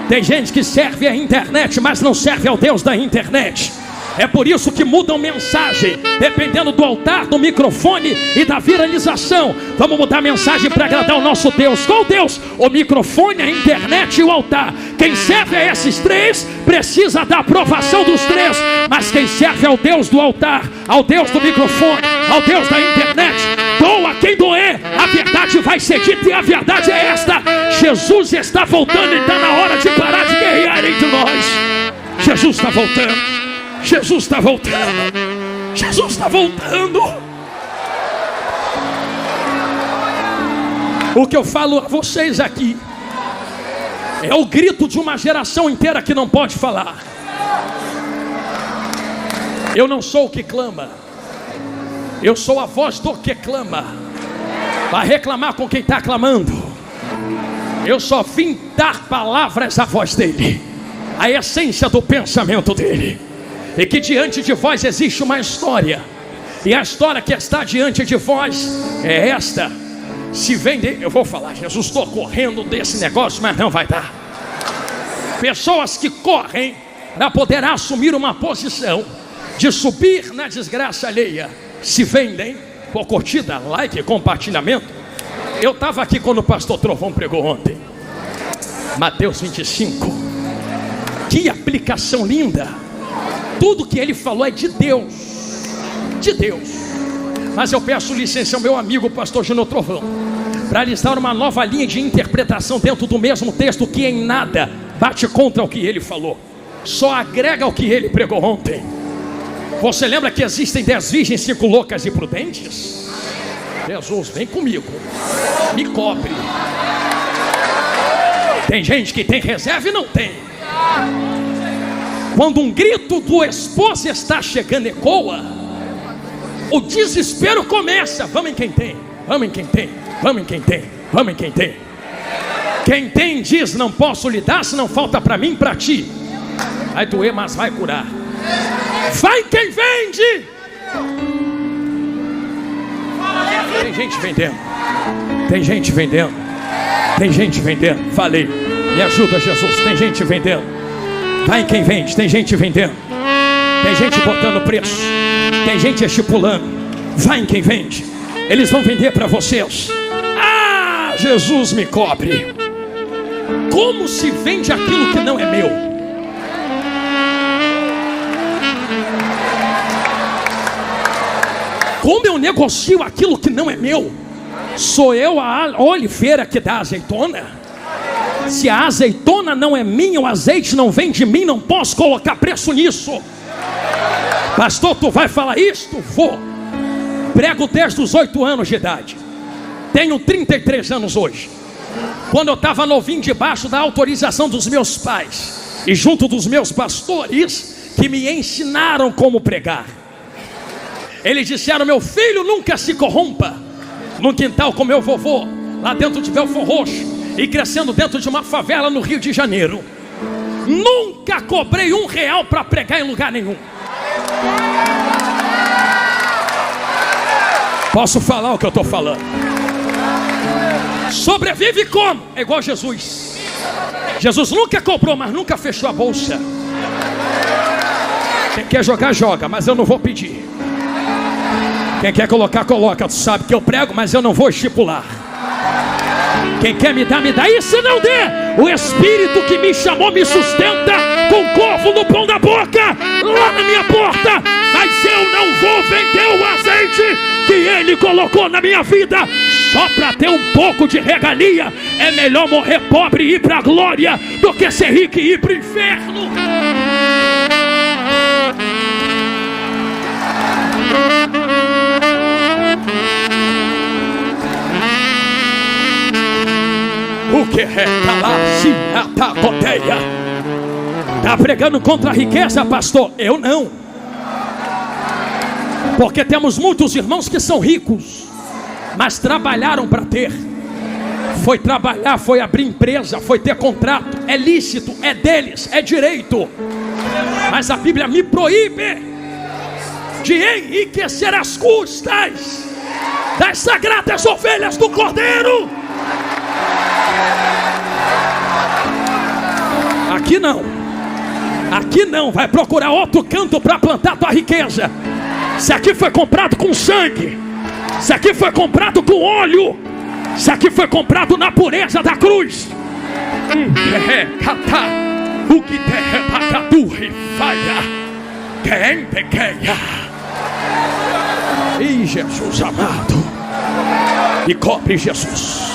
Tem gente que serve à internet, mas não serve ao Deus da internet. É por isso que mudam mensagem, dependendo do altar, do microfone e da viralização. Vamos mudar a mensagem para agradar o nosso Deus. Qual Deus? O microfone, a internet e o altar. Quem serve a esses três precisa da aprovação dos três. Mas quem serve ao Deus do altar, ao Deus do microfone, ao Deus da internet, doa quem doer, a verdade vai ser dita. E a verdade é esta: Jesus está voltando e está na hora de parar de guerrear entre nós. Jesus está voltando. Jesus está voltando. Jesus está voltando. O que eu falo a vocês aqui é o grito de uma geração inteira que não pode falar. Eu não sou o que clama, eu sou a voz do que clama. Vai reclamar com quem está clamando. Eu só vim dar palavras à voz dele, a essência do pensamento dele. E que diante de vós existe uma história, e a história que está diante de vós é esta. Se vende, eu vou falar, Jesus, estou correndo desse negócio, mas não vai dar. Pessoas que correm para poder assumir uma posição de subir na desgraça alheia, se vendem por curtida, like, compartilhamento. Eu estava aqui quando o pastor Trovão pregou ontem, Mateus 25. Que aplicação linda. Tudo que ele falou é de Deus, de Deus. Mas eu peço licença ao meu amigo pastor Gino Trovão para listar uma nova linha de interpretação dentro do mesmo texto, que em nada bate contra o que ele falou, só agrega ao que ele pregou ontem. Você lembra que existem 10 virgens, 5 loucas e prudentes? Jesus, vem comigo, me cobre. Tem gente que tem reserva e não tem. Quando um grito do esposo está chegando ecoa, o desespero começa. Vamos em quem tem, vamos em quem tem, vamos em quem tem, vamos em quem tem. Quem tem diz: não posso lhe dar, se não falta para mim, para ti. Vai doer, mas vai curar. Vai quem vende. Tem gente vendendo, tem gente vendendo, tem gente vendendo. Falei, me ajuda, Jesus. Tem gente vendendo. Vai quem vende, tem gente vendendo, tem gente botando preço, tem gente estipulando. Vai em quem vende, eles vão vender para vocês. Ah, Jesus me cobre. Como se vende aquilo que não é meu? Como eu negocio aquilo que não é meu? Sou eu a oliveira que dá azeitona? Se a azeitona não é minha, o azeite não vem de mim, não posso colocar preço nisso. Pastor, tu vai falar isto? Vou. Prego desde os 8 anos de idade. Tenho 33 anos hoje. Quando eu estava novinho, debaixo da autorização dos meus pais e junto dos meus pastores, que me ensinaram como pregar, eles disseram: meu filho, nunca se corrompa. No quintal com meu vovô, lá dentro de Belfor Roxo, e crescendo dentro de uma favela no Rio de Janeiro, nunca cobrei R$1 para pregar em lugar nenhum. Posso falar o que eu estou falando? Sobrevive como? É igual Jesus. Jesus nunca cobrou, mas nunca fechou a bolsa. Quem quer jogar, joga, mas eu não vou pedir. Quem quer colocar, coloca. Tu sabe que eu prego, mas eu não vou estipular. Quem quer me dar, me dá. E se não der, o Espírito que me chamou me sustenta com couve no pão da boca, lá na minha porta, mas eu não vou vender o azeite que ele colocou na minha vida só para ter um pouco de regalia. É melhor morrer pobre e ir para a glória do que ser rico e ir para o inferno. O que é calar-se atacoteia? Está pregando contra a riqueza, pastor? Eu não. Porque temos muitos irmãos que são ricos, mas trabalharam para ter. Foi trabalhar, foi abrir empresa, foi ter contrato. É lícito, é deles, é direito. Mas a Bíblia me proíbe de enriquecer as custas das sagradas ovelhas do Cordeiro. Aqui não. Aqui não. Vai procurar outro canto para plantar tua riqueza. Se aqui foi comprado com sangue, se aqui foi comprado com óleo, se aqui foi comprado na pureza da cruz. O que quem pequena. E Jesus amado, e cobre Jesus.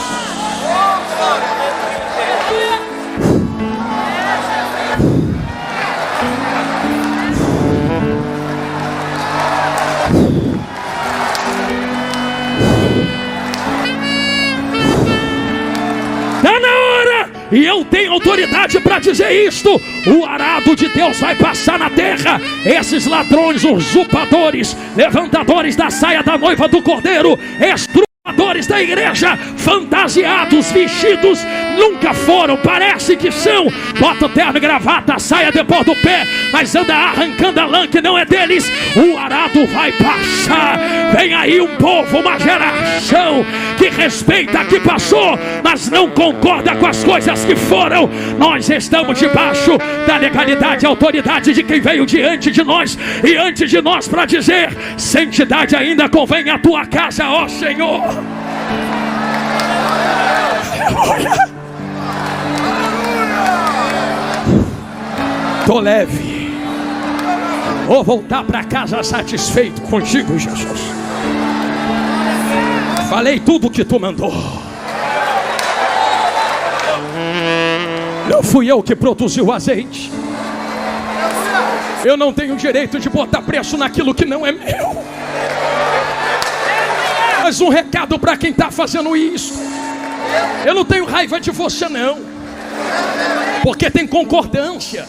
Está na hora, e eu tenho autoridade para dizer isto: o arado de Deus vai passar na terra. Esses ladrões, usurpadores, levantadores da saia da noiva do Cordeiro, estrupadores da igreja, fantasiados, vestidos, nunca foram, parece que são. Bota o terno e gravata, a saia depois do pé, mas anda arrancando a lã que não é deles. O arado vai passar. Vem aí um povo, uma geração que respeita, que passou, mas não concorda com as coisas que foram. Nós estamos debaixo da legalidade e autoridade de quem veio diante de nós e antes de nós para dizer: santidade ainda convém à tua casa, ó Senhor. Tô leve, vou voltar para casa satisfeito contigo, Jesus. Falei tudo o que tu mandou. Não fui eu que produzi o azeite. Eu não tenho direito de botar preço naquilo que não é meu. Mas um recado para quem está fazendo isso: eu não tenho raiva de você não, porque tem concordância.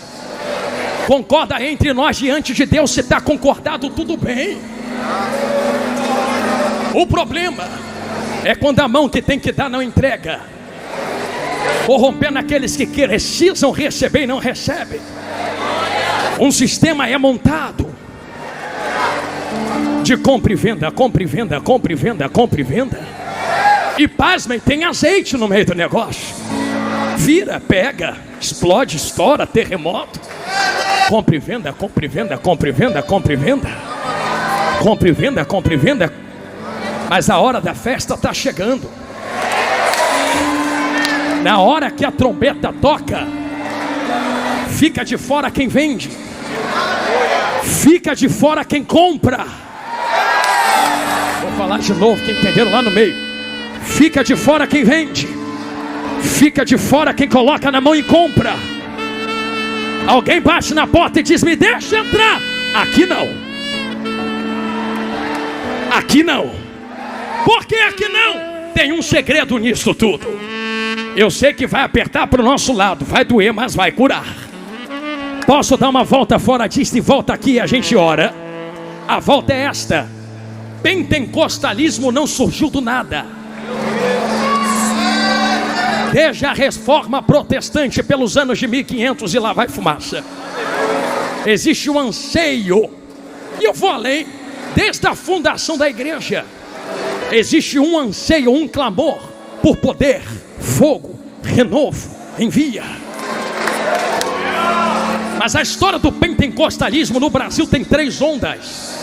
Concorda entre nós diante de Deus. Se está concordado, tudo bem. O problema é quando a mão que tem que dar não entrega, corrompendo aqueles que precisam receber e não recebem. Um sistema é montado de compra e venda, compra e venda, compra e venda, compra e venda. E pasmem, tem azeite no meio do negócio. Vira, pega, explode, estoura, terremoto. Compra e venda, compra e venda, compra e venda, compra e venda. Compra e venda, compra e venda. Mas a hora da festa está chegando. Na hora que a trombeta toca, fica de fora quem vende, fica de fora quem compra. Vou falar de novo, que entenderam lá no meio. Fica de fora quem vende, fica de fora quem coloca na mão e compra. Alguém bate na porta e diz: me deixa entrar. Aqui não. Aqui não. Por que aqui não? Tem um segredo nisso tudo. Eu sei que vai apertar para o nosso lado, vai doer, mas vai curar. Posso dar uma volta fora disso e volta aqui e a gente ora? A volta é esta: pentecostalismo não surgiu do nada. Desde a reforma protestante pelos anos de 1500 e lá vai fumaça. Existe um anseio, e eu vou além, desde a fundação da igreja. Existe um anseio, um clamor por poder, fogo, renovo, envia. Mas a história do pentecostalismo no Brasil tem 3 ondas.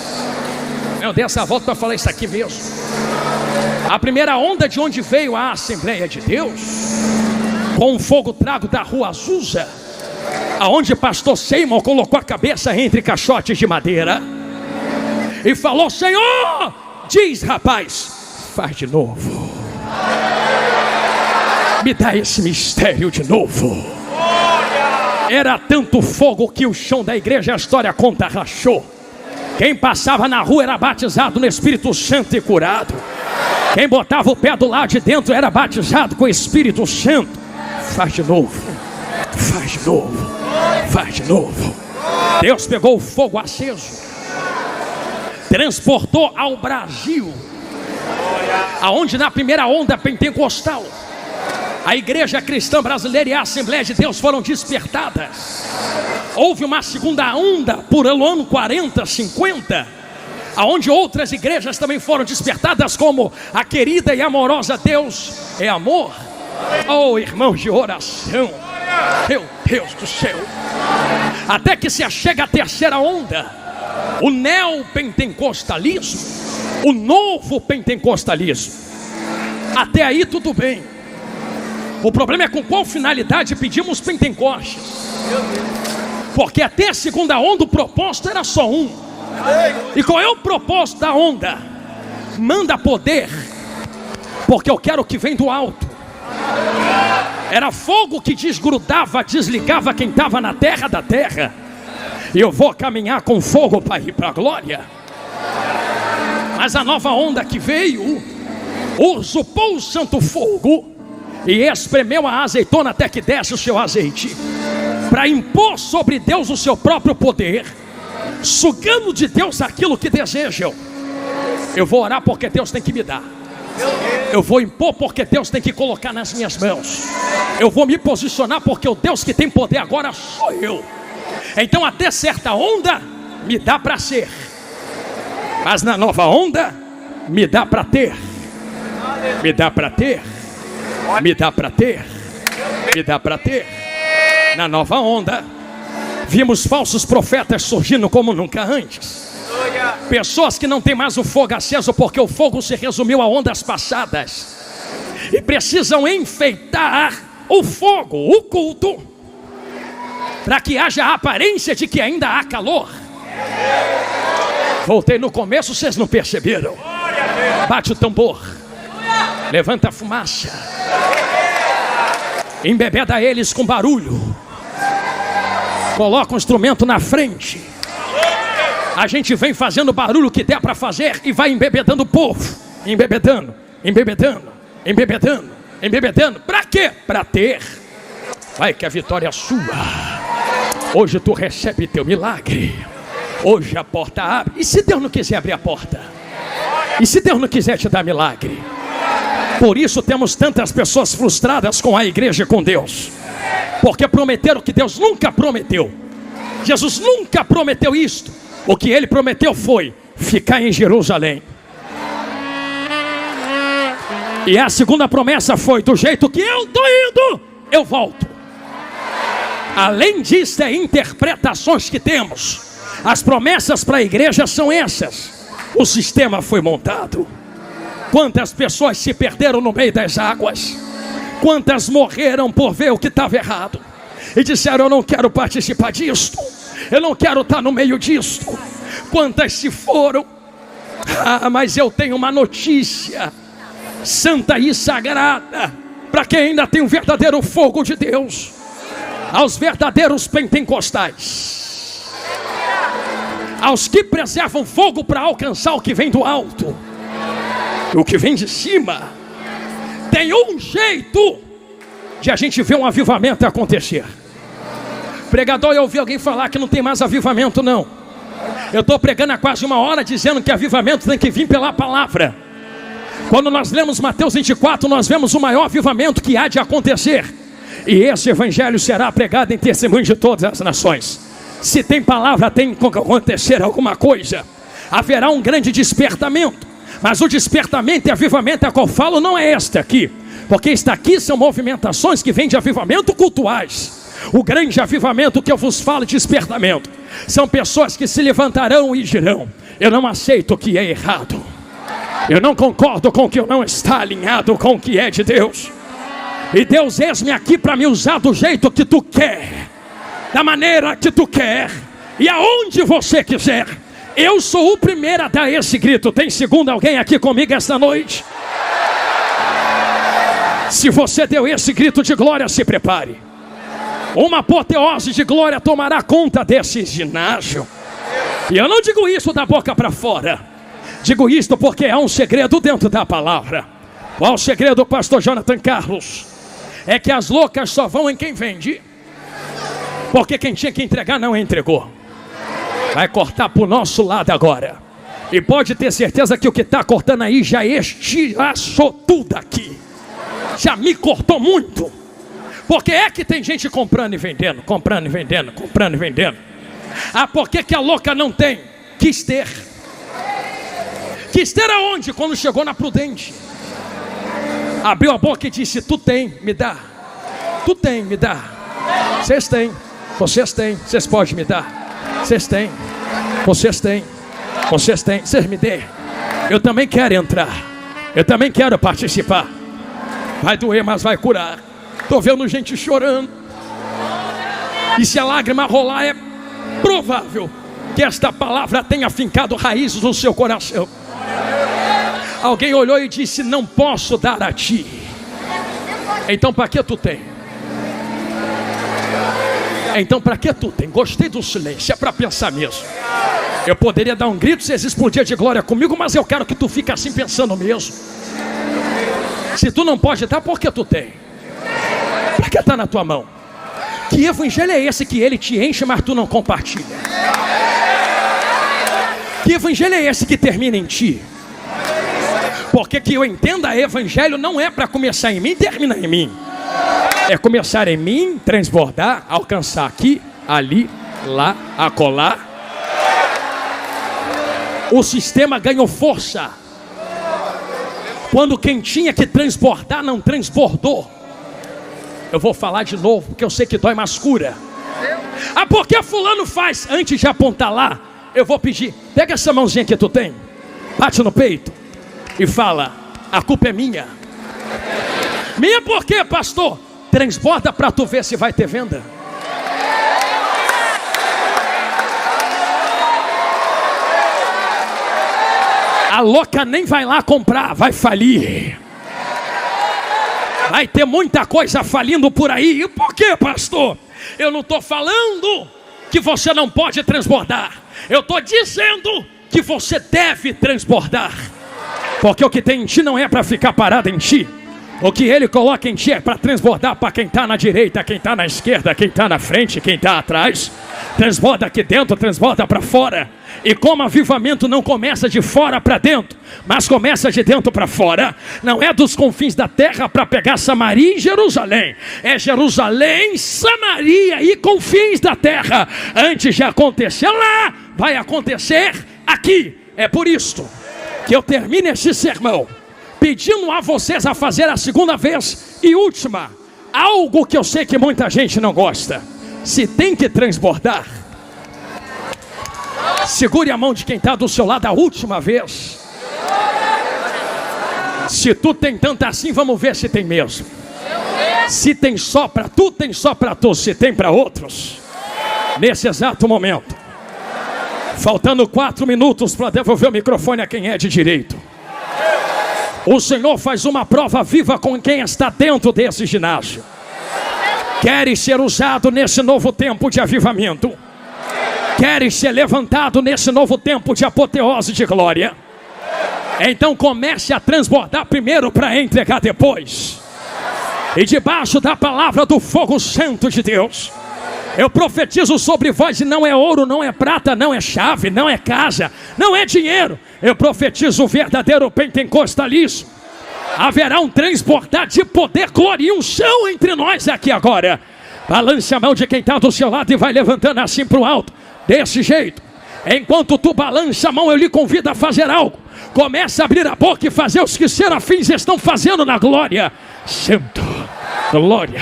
Eu dei essa volta para falar isso aqui mesmo. A primeira onda, de onde veio a Assembleia de Deus, com o fogo trago da rua Azusa, aonde pastor Seymour colocou a cabeça entre caixotes de madeira e falou: Senhor, diz rapaz, faz de novo, me dá esse mistério de novo. Era tanto fogo que o chão da igreja, a história conta, rachou. Quem passava na rua era batizado no Espírito Santo e curado. Quem botava o pé do lado de dentro era batizado com o Espírito Santo. Faz de novo, faz de novo, faz de novo. Deus pegou o fogo aceso, transportou ao Brasil, aonde na primeira onda pentecostal a igreja cristã brasileira e a Assembleia de Deus foram despertadas. Houve uma segunda onda por ano 40, 50, aonde outras igrejas também foram despertadas, como a querida e amorosa Deus é Amor. Oh, irmãos de oração, meu Deus do céu. Até que se achega a terceira onda, o neopentecostalismo, o novo pentecostalismo. Até aí tudo bem. O problema é com qual finalidade pedimos Pentecostes. Porque até a segunda onda o propósito era só um. E qual é o propósito da onda? Manda poder, porque eu quero o que vem do alto. Era fogo que desgrudava, desligava quem estava na terra da terra. E eu vou caminhar com fogo para ir para a glória. Mas a nova onda que veio usurpou o santo fogo e espremeu a azeitona até que desce o seu azeite, para impor sobre Deus o seu próprio poder, sugando de Deus aquilo que desejam. Eu vou orar porque Deus tem que me dar. Eu vou impor porque Deus tem que colocar nas minhas mãos. Eu vou me posicionar porque o Deus que tem poder agora sou eu. Então até certa onda me dá para ser, mas na nova onda me dá para ter. Me dá para ter. Me dá para ter. Me dá para ter. Na nova onda vimos falsos profetas surgindo como nunca antes. Pessoas que não têm mais o fogo aceso porque o fogo se resumiu a ondas passadas e precisam enfeitar o fogo, o culto, para que haja a aparência de que ainda há calor. Voltei no começo, vocês não perceberam? Bate o tambor, levanta a fumaça, embebeda eles com barulho, coloca um instrumento na frente. A gente vem fazendo o barulho que der para fazer e vai embebedando o povo, embebedando, embebedando, embebedando, embebedando. Para quê? Para ter. Vai que a vitória é sua. Hoje tu recebe teu milagre. Hoje a porta abre. E se Deus não quiser abrir a porta? E se Deus não quiser te dar milagre? Por isso temos tantas pessoas frustradas com a igreja e com Deus, porque prometeram que Deus nunca prometeu. Jesus nunca prometeu isto. O que ele prometeu foi ficar em Jerusalém. E a segunda promessa foi: do jeito que eu estou indo, eu volto. Além disso, é interpretações que temos. As promessas para a igreja são essas. O sistema foi montado. Quantas pessoas se perderam no meio das águas? Quantas morreram por ver o que estava errado e disseram: eu não quero participar disto, eu não quero estar no meio disto. Quantas se foram? Mas eu tenho uma notícia santa e sagrada para quem ainda tem o verdadeiro fogo de Deus, aos verdadeiros pentecostais, aos que preservam fogo para alcançar o que vem do alto, o que vem de cima. Tem um jeito de a gente ver um avivamento acontecer. Pregador, eu ouvi alguém falar que não tem mais avivamento. Não, eu estou pregando há quase uma hora dizendo que avivamento tem que vir pela palavra. Quando nós lemos Mateus 24, nós vemos o maior avivamento que há de acontecer, e esse evangelho será pregado em testemunho de todas as nações. Se tem palavra, tem que acontecer alguma coisa. Haverá um grande despertamento. Mas o despertamento e avivamento a qual falo não é este aqui, porque este aqui são movimentações que vêm de avivamento cultuais. O grande avivamento que eu vos falo, despertamento, são pessoas que se levantarão e dirão: eu não aceito o que é errado, eu não concordo com o que não está alinhado com o que é de Deus, e Deus, eis-me aqui para me usar do jeito que tu quer. da maneira que tu quer e aonde você quiser. Eu sou o primeiro a dar esse grito. Tem segundo alguém aqui comigo esta noite? Se você deu esse grito de glória, se prepare. Uma apoteose de glória tomará conta desse ginásio. E eu não digo isso da boca para fora. Digo isto porque há um segredo dentro da palavra. Qual o segredo, pastor Jonathan Carlos? É que as loucas só vão em quem vende, porque quem tinha que entregar não entregou. Vai cortar pro nosso lado agora. E pode ter certeza que o que está cortando aí já estilhaçou tudo aqui. Já me cortou muito. Porque é que tem gente comprando e vendendo, comprando e vendendo, comprando e vendendo. Ah, por que a louca não tem? Quis ter. Quis ter aonde? Quando chegou na Prudente. Abriu a boca e disse: tu tem, me dá. Tu tem, me dá. Vocês têm, vocês podem me dar. Vocês têm, vocês têm, vocês me dêem. Eu também quero entrar. Eu também quero participar. Vai doer, mas vai curar. Estou vendo gente chorando. E se a lágrima rolar, é provável que esta palavra tenha fincado raízes no seu coração. Alguém olhou e disse: não posso dar a ti. Então para que tu tem? Então para que tu tem? Gostei do silêncio, é para pensar mesmo. Eu poderia dar um grito, vocês explodiam de glória comigo, mas eu quero que tu fique assim pensando mesmo. Se tu não pode dar, por que tu tem? Para que está na tua mão? Que evangelho é esse que ele te enche, mas tu não compartilha? Que evangelho é esse que termina em ti? Porque que eu entenda, evangelho não é para começar em mim e terminar em mim. É começar em mim, transbordar, alcançar aqui, ali, lá, acolá. O sistema ganhou força quando quem tinha que transbordar não transbordou. Eu vou falar de novo, porque eu sei que dói, mas cura. Ah, porque fulano faz? Antes de apontar lá, eu vou pedir: pega essa mãozinha que tu tem, bate no peito e fala: a culpa é minha. Minha por quê, pastor? Transborda para tu ver se vai ter venda. A louca nem vai lá comprar, vai falir. Vai ter muita coisa falindo por aí. E por quê, pastor? Eu não estou falando que você não pode transbordar. Eu estou dizendo que você deve transbordar. Porque o que tem em ti não é para ficar parado em ti. O que ele coloca em ti é para transbordar para quem está na direita, quem está na esquerda, quem está na frente, quem está atrás. Transborda aqui dentro, transborda para fora. E como avivamento não começa de fora para dentro, mas começa de dentro para fora, não é dos confins da terra para pegar Samaria e Jerusalém. É Jerusalém, Samaria e confins da terra. Antes de acontecer lá, vai acontecer aqui. É por isto que eu termino esse sermão pedindo a vocês a fazer a segunda vez e última, algo que eu sei que muita gente não gosta. Se tem que transbordar, segure a mão de quem está do seu lado a última vez. Se tu tem tanto assim, vamos ver se tem mesmo. Se tem só para tu, tem só para tu. Se tem para outros, nesse exato momento, faltando 4 minutos para devolver o microfone a quem é de direito, o Senhor faz uma prova viva com quem está dentro desse ginásio. Queres ser usado nesse novo tempo de avivamento? Queres ser levantado nesse novo tempo de apoteose de glória? Então comece a transbordar primeiro para entregar depois. E debaixo da palavra do fogo santo de Deus, eu profetizo sobre vós, e não é ouro, não é prata, não é chave, não é casa, não é dinheiro. Eu profetizo o verdadeiro pentecostalismo. Haverá um transbordar de poder, glória e unção entre nós aqui agora. Balance a mão de quem está do seu lado e vai levantando assim para o alto, desse jeito. Enquanto tu balança a mão, eu lhe convido a fazer algo. Começa a abrir a boca e fazer os que serafins estão fazendo na glória. Santo, glória,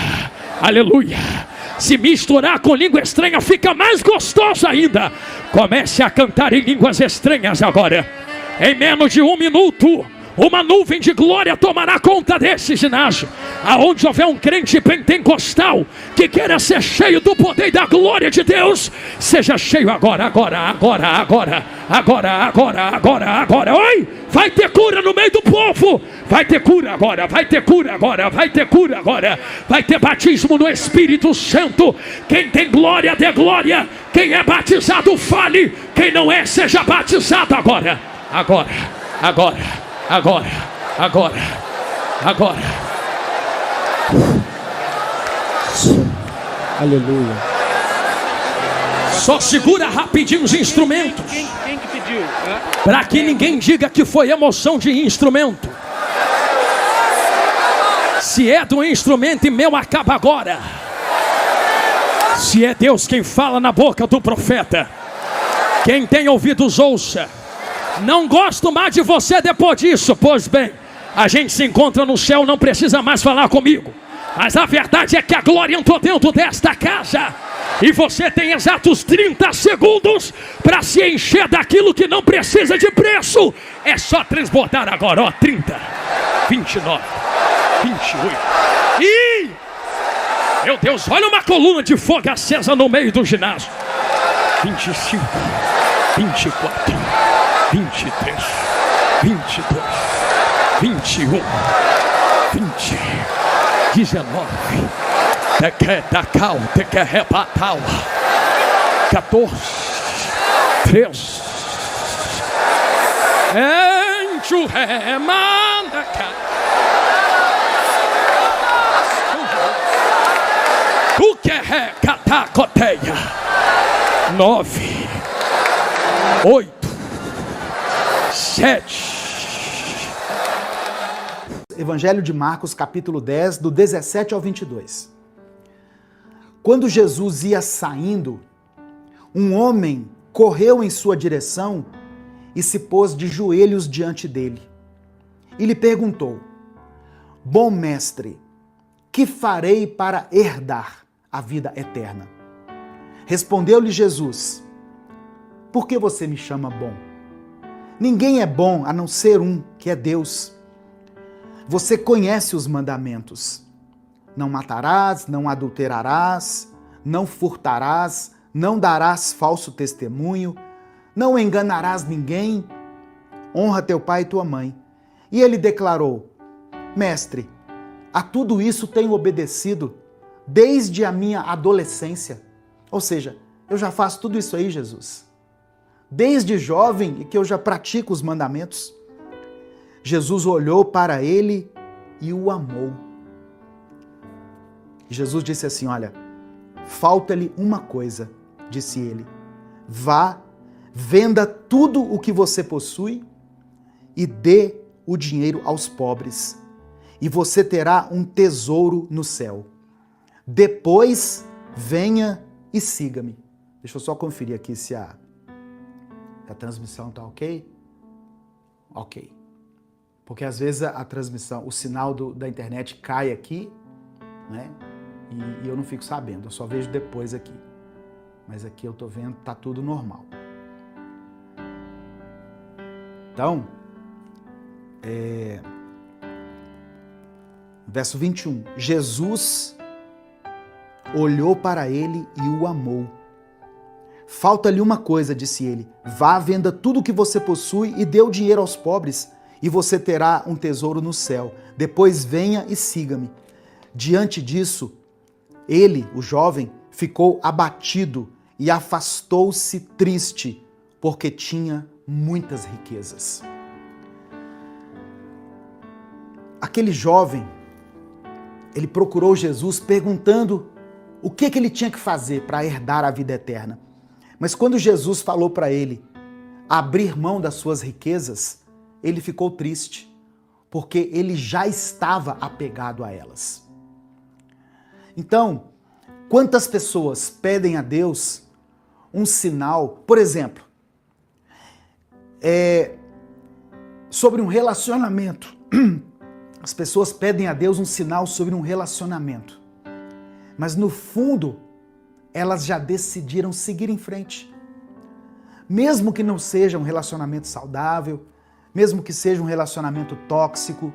aleluia. Se misturar com língua estranha fica mais gostoso ainda. Comece a cantar em línguas estranhas agora. Em menos de 1 minuto, uma nuvem de glória tomará conta desse ginásio. Aonde houver um crente pentecostal que queira ser cheio do poder e da glória de Deus, seja cheio agora. Oi! Vai ter cura no meio do povo. Vai ter cura agora. Vai ter batismo no Espírito Santo. Quem tem glória, dê glória. Quem é batizado, fale. Quem não é, seja batizado agora. Agora. Aleluia. Só segura rapidinho os instrumentos. Quem que pediu? Para que ninguém diga que foi emoção de instrumento. Se é do instrumento, e meu acaba agora. Se é Deus quem fala na boca do profeta, quem tem ouvidos ouça. Não gosto mais de você depois disso. Pois bem, a gente se encontra no céu, não precisa mais falar comigo. Mas a verdade é que a glória entrou dentro desta casa. E você tem exatos 30 segundos para se encher daquilo que não precisa de preço. É só transbordar agora, ó, 30, 29, 28. Ih! Meu Deus, olha uma coluna de fogo acesa no meio do ginásio. 25, 24, 23, 22, 21, 20, 19. Te quer rebatal. 14, 13. Encho remanda. O que é catacoteia? 9, 8, 7. Evangelho de Marcos, capítulo 10, do 17 ao 22. Quando Jesus ia saindo, um homem correu em sua direção e se pôs de joelhos diante dele. E lhe perguntou: Bom mestre, que farei para herdar a vida eterna? Respondeu-lhe Jesus: Por que você me chama bom? Ninguém é bom a não ser um, que é Deus. Você conhece os mandamentos. Não matarás, não adulterarás, não furtarás, não darás falso testemunho, não enganarás ninguém, honra teu pai e tua mãe. E ele declarou: Mestre, a tudo isso tenho obedecido desde a minha adolescência. Ou seja, eu já faço tudo isso aí, Jesus. Desde jovem que eu já pratico os mandamentos. Jesus olhou para ele e o amou. Jesus disse assim: olha, falta-lhe uma coisa, disse ele. Vá, venda tudo o que você possui e dê o dinheiro aos pobres, e você terá um tesouro no céu. Depois, venha e siga-me. Deixa eu só conferir aqui se a transmissão está ok. Ok. Porque às vezes a transmissão, o sinal da internet cai aqui, né? E eu não fico sabendo, eu só vejo depois aqui. Mas aqui eu tô vendo, tá tudo normal. Então, verso 21. Jesus olhou para ele e o amou. Falta-lhe uma coisa, disse ele. Vá, venda tudo o que você possui e dê o dinheiro aos pobres, e você terá um tesouro no céu. Depois venha e siga-me. Diante disso, ele, o jovem, ficou abatido e afastou-se triste, porque tinha muitas riquezas. Aquele jovem, ele procurou Jesus perguntando o que ele tinha que fazer para herdar a vida eterna. Mas quando Jesus falou para ele abrir mão das suas riquezas, ele ficou triste, porque ele já estava apegado a elas. Então, quantas pessoas pedem a Deus um sinal, por exemplo, sobre um relacionamento. As pessoas pedem a Deus um sinal sobre um relacionamento, mas no fundo, elas já decidiram seguir em frente. Mesmo que não seja um relacionamento saudável, mesmo que seja um relacionamento tóxico,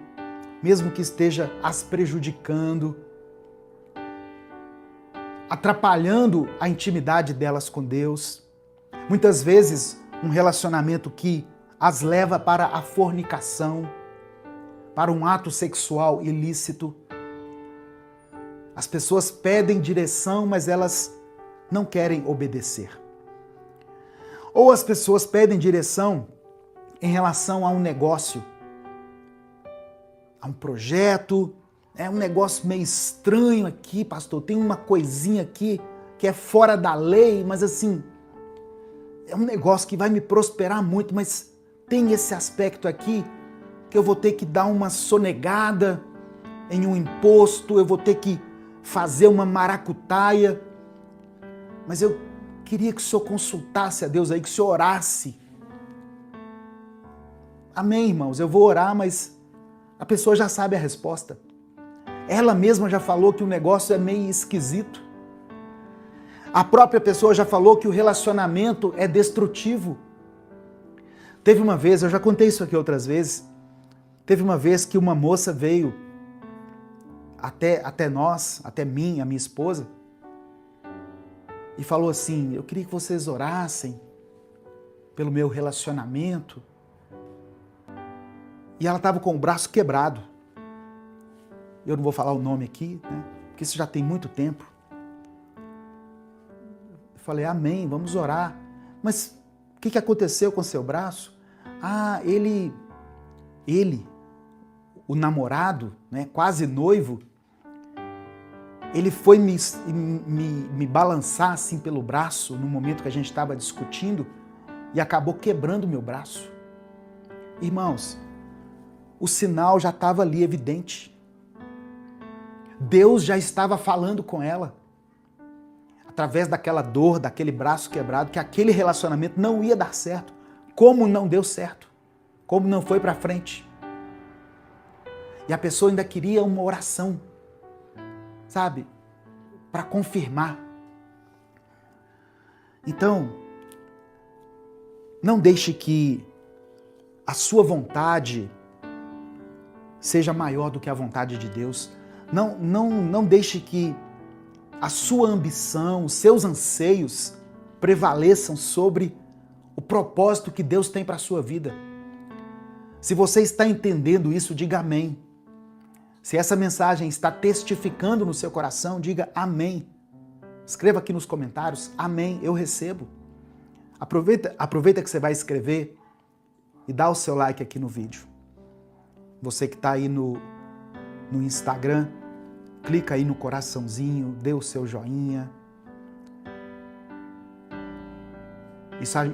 mesmo que esteja as prejudicando, atrapalhando a intimidade delas com Deus. Muitas vezes, um relacionamento que as leva para a fornicação, para um ato sexual ilícito. As pessoas pedem direção, mas elas não querem obedecer. Ou as pessoas pedem direção em relação a um negócio, a um projeto, é um negócio meio estranho aqui, pastor, tem uma coisinha aqui que é fora da lei, mas assim, é um negócio que vai me prosperar muito, mas tem esse aspecto aqui que eu vou ter que dar uma sonegada em um imposto, eu vou ter que fazer uma maracutaia, mas eu queria que o senhor consultasse a Deus aí, que o senhor orasse. Amém, irmãos, eu vou orar, mas a pessoa já sabe a resposta. Ela mesma já falou que o negócio é meio esquisito. A própria pessoa já falou que o relacionamento é destrutivo. Teve uma vez, eu já contei isso aqui outras vezes, teve uma vez que uma moça veio até nós, até mim, a minha esposa, e falou assim, eu queria que vocês orassem pelo meu relacionamento. E ela estava com o braço quebrado. Eu não vou falar o nome aqui, né? Porque isso já tem muito tempo. Eu falei, amém, vamos orar. Mas o que aconteceu com seu braço? Ah, ele, o namorado, né, quase noivo, ele foi me balançar assim pelo braço no momento que a gente estava discutindo e acabou quebrando meu braço. Irmãos, o sinal já estava ali evidente. Deus já estava falando com ela, através daquela dor, daquele braço quebrado, que aquele relacionamento não ia dar certo. Como não deu certo? Como não foi para frente? E a pessoa ainda queria uma oração, sabe? Para confirmar. Então, não deixe que a sua vontade seja maior do que a vontade de Deus. Não deixe que a sua ambição, os seus anseios prevaleçam sobre o propósito que Deus tem para a sua vida. Se você está entendendo isso, diga amém. Se essa mensagem está testificando no seu coração, diga amém. Escreva aqui nos comentários, amém, eu recebo. Aproveita que você vai escrever e dá o seu like aqui no vídeo. Você que está aí no Instagram, clica aí no coraçãozinho, dê o seu joinha.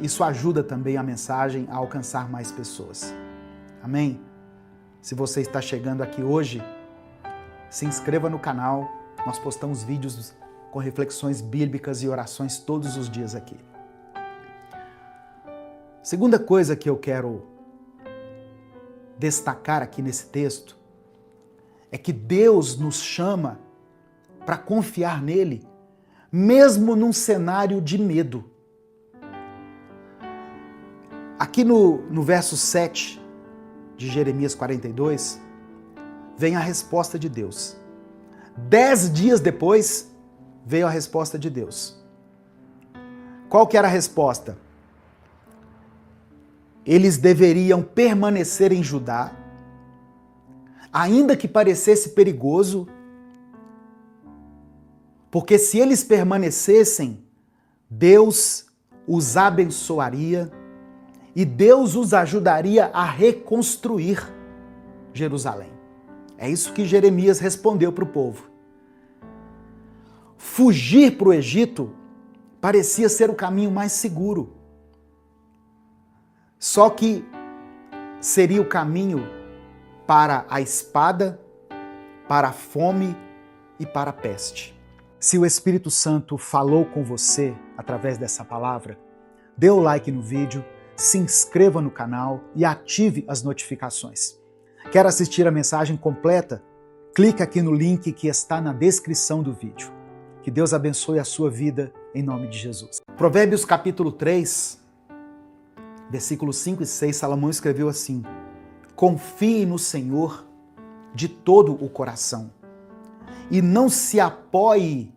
Isso ajuda também a mensagem a alcançar mais pessoas. Amém? Se você está chegando aqui hoje, se inscreva no canal. Nós postamos vídeos com reflexões bíblicas e orações todos os dias aqui. Segunda coisa que eu quero destacar aqui nesse texto é que Deus nos chama para confiar nele, mesmo num cenário de medo. Aqui no verso 7 de Jeremias 42, vem a resposta de Deus. 10 dias depois, veio a resposta de Deus. Qual que era a resposta? Eles deveriam permanecer em Judá, ainda que parecesse perigoso, porque se eles permanecessem, Deus os abençoaria e Deus os ajudaria a reconstruir Jerusalém. É isso que Jeremias respondeu para o povo. Fugir para o Egito parecia ser o caminho mais seguro. Só que seria o caminho para a espada, para a fome e para a peste. Se o Espírito Santo falou com você através dessa palavra, dê o like no vídeo, se inscreva no canal e ative as notificações. Quer assistir a mensagem completa? Clique aqui no link que está na descrição do vídeo. Que Deus abençoe a sua vida em nome de Jesus. Provérbios capítulo 3, versículos 5 e 6, Salomão escreveu assim: confie no Senhor de todo o coração. E não se apoie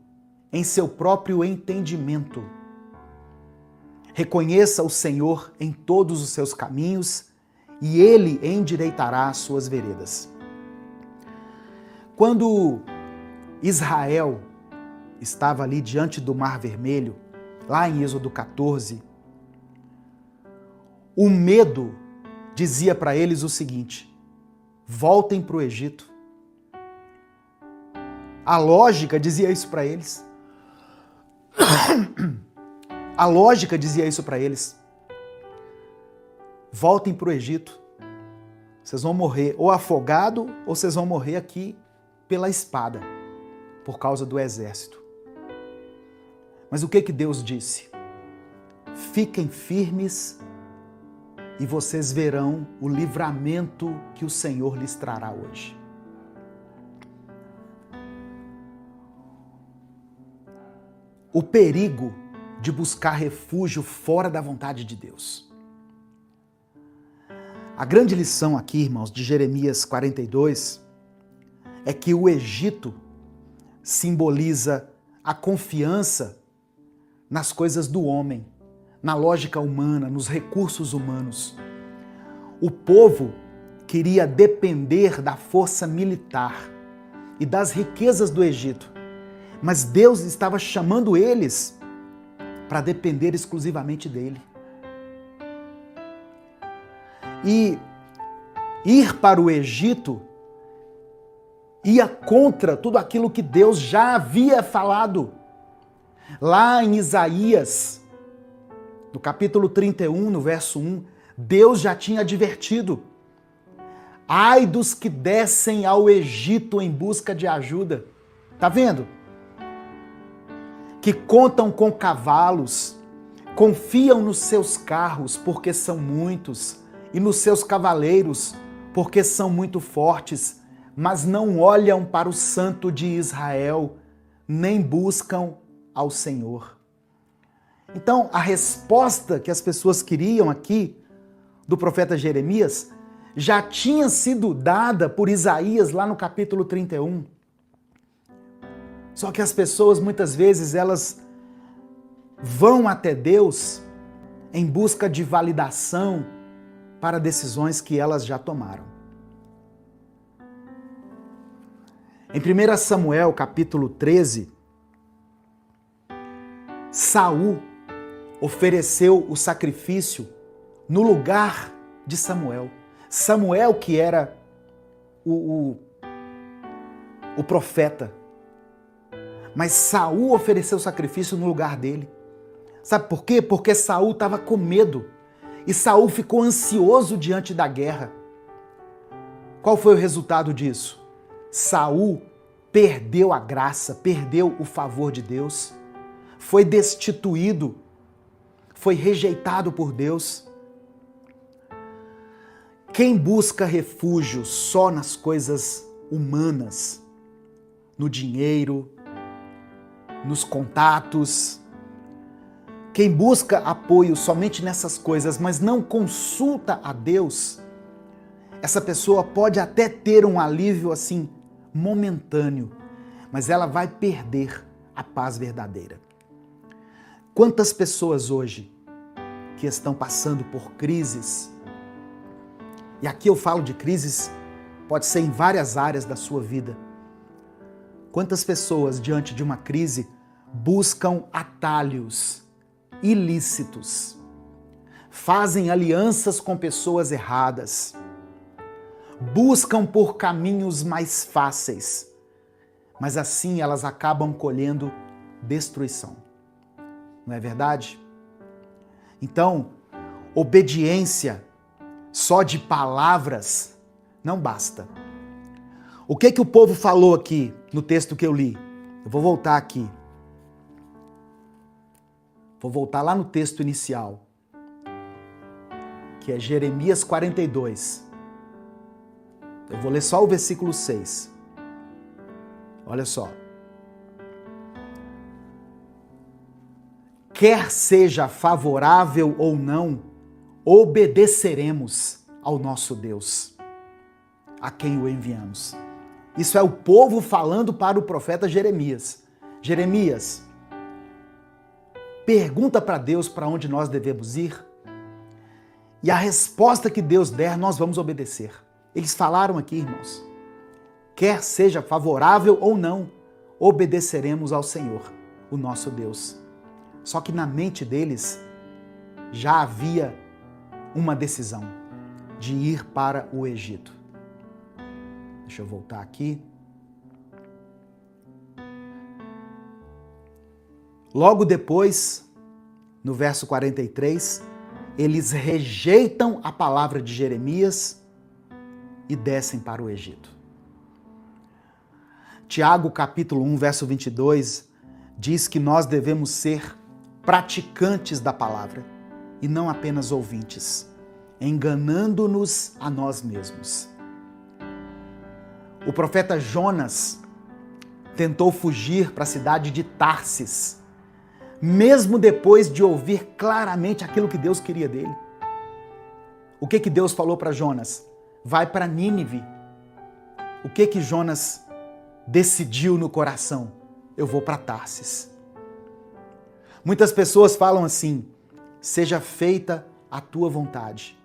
em seu próprio entendimento. Reconheça o Senhor em todos os seus caminhos e Ele endireitará as suas veredas. Quando Israel estava ali diante do Mar Vermelho, lá em Êxodo 14, o medo dizia para eles o seguinte: voltem para o Egito. A lógica dizia isso para eles. A lógica dizia isso para eles. Voltem para o Egito. Vocês vão morrer ou afogado ou vocês vão morrer aqui pela espada, por causa do exército. Mas o que Deus disse? Fiquem firmes e vocês verão o livramento que o Senhor lhes trará hoje. O perigo de buscar refúgio fora da vontade de Deus. A grande lição aqui, irmãos, de Jeremias 42, é que o Egito simboliza a confiança nas coisas do homem, na lógica humana, nos recursos humanos. O povo queria depender da força militar e das riquezas do Egito, mas Deus estava chamando eles para depender exclusivamente dele. E ir para o Egito ia contra tudo aquilo que Deus já havia falado. Lá em Isaías, no capítulo 31, no verso 1, Deus já tinha advertido: ai dos que descem ao Egito em busca de ajuda. Tá vendo? Que contam com cavalos, confiam nos seus carros porque são muitos, e nos seus cavaleiros porque são muito fortes, mas não olham para o Santo de Israel, nem buscam ao Senhor. Então, a resposta que as pessoas queriam aqui do profeta Jeremias já tinha sido dada por Isaías lá no capítulo 31. Só que as pessoas, muitas vezes, elas vão até Deus em busca de validação para decisões que elas já tomaram. Em 1 Samuel, capítulo 13, Saul ofereceu o sacrifício no lugar de Samuel. Samuel, que era o profeta. Mas Saul ofereceu o sacrifício no lugar dele. Sabe por quê? Porque Saul estava com medo. E Saul ficou ansioso diante da guerra. Qual foi o resultado disso? Saul perdeu a graça, perdeu o favor de Deus, foi destituído, foi rejeitado por Deus. Quem busca refúgio só nas coisas humanas, no dinheiro, nos contatos, quem busca apoio somente nessas coisas, mas não consulta a Deus, essa pessoa pode até ter um alívio assim, momentâneo, mas ela vai perder a paz verdadeira. Quantas pessoas hoje que estão passando por crises, e aqui eu falo de crises, pode ser em várias áreas da sua vida. Quantas pessoas diante de uma crise buscam atalhos ilícitos, fazem alianças com pessoas erradas, buscam por caminhos mais fáceis, mas assim elas acabam colhendo destruição. Não é verdade? Então, obediência só de palavras não basta. O que o povo falou aqui no texto que eu li? Eu vou voltar aqui. Vou voltar lá no texto inicial, que é Jeremias 42. Eu vou ler só o versículo 6. Olha só. Quer seja favorável ou não, obedeceremos ao nosso Deus, a quem o enviamos. Isso é o povo falando para o profeta Jeremias. Jeremias, pergunta para Deus para onde nós devemos ir, e a resposta que Deus der, nós vamos obedecer. Eles falaram aqui, irmãos, quer seja favorável ou não, obedeceremos ao Senhor, o nosso Deus. Só que na mente deles já havia uma decisão de ir para o Egito. Deixa eu voltar aqui. Logo depois, no verso 43, eles rejeitam a palavra de Jeremias e descem para o Egito. Tiago, capítulo 1, verso 22, diz que nós devemos ser praticantes da palavra e não apenas ouvintes, enganando-nos a nós mesmos. O profeta Jonas tentou fugir para a cidade de Tarsis, mesmo depois de ouvir claramente aquilo que Deus queria dele. O que Deus falou para Jonas? Vai para Nínive. O que Jonas decidiu no coração? Eu vou para Tarsis. Muitas pessoas falam assim, seja feita a tua vontade.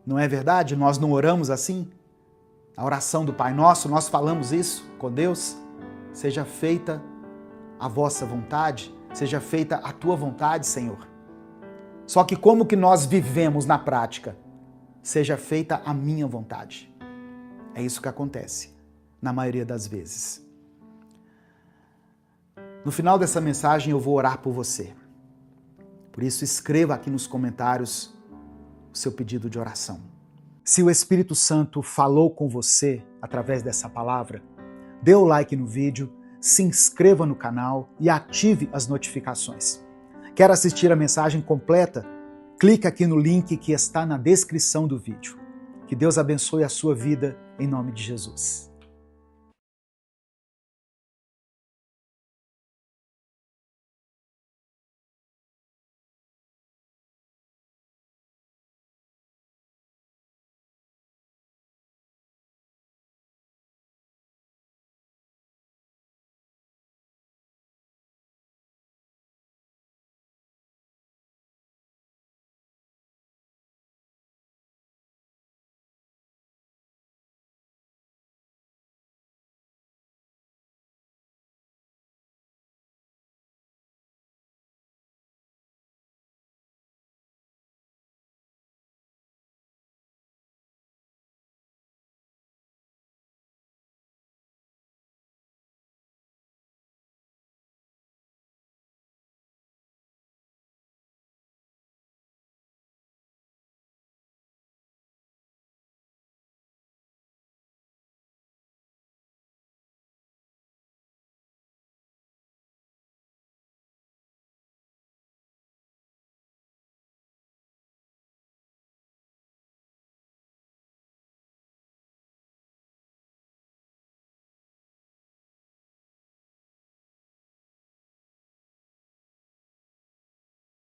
Não é verdade? Nós não oramos assim? A oração do Pai Nosso, nós falamos isso com Deus. Seja feita a vossa vontade, seja feita a tua vontade, Senhor. Só que como que nós vivemos na prática? Seja feita a minha vontade. É isso que acontece, na maioria das vezes. No final dessa mensagem eu vou orar por você. Por isso escreva aqui nos comentários o seu pedido de oração. Se o Espírito Santo falou com você através dessa palavra, dê o like no vídeo, se inscreva no canal e ative as notificações. Quer assistir a mensagem completa? Clique aqui no link que está na descrição do vídeo. Que Deus abençoe a sua vida em nome de Jesus.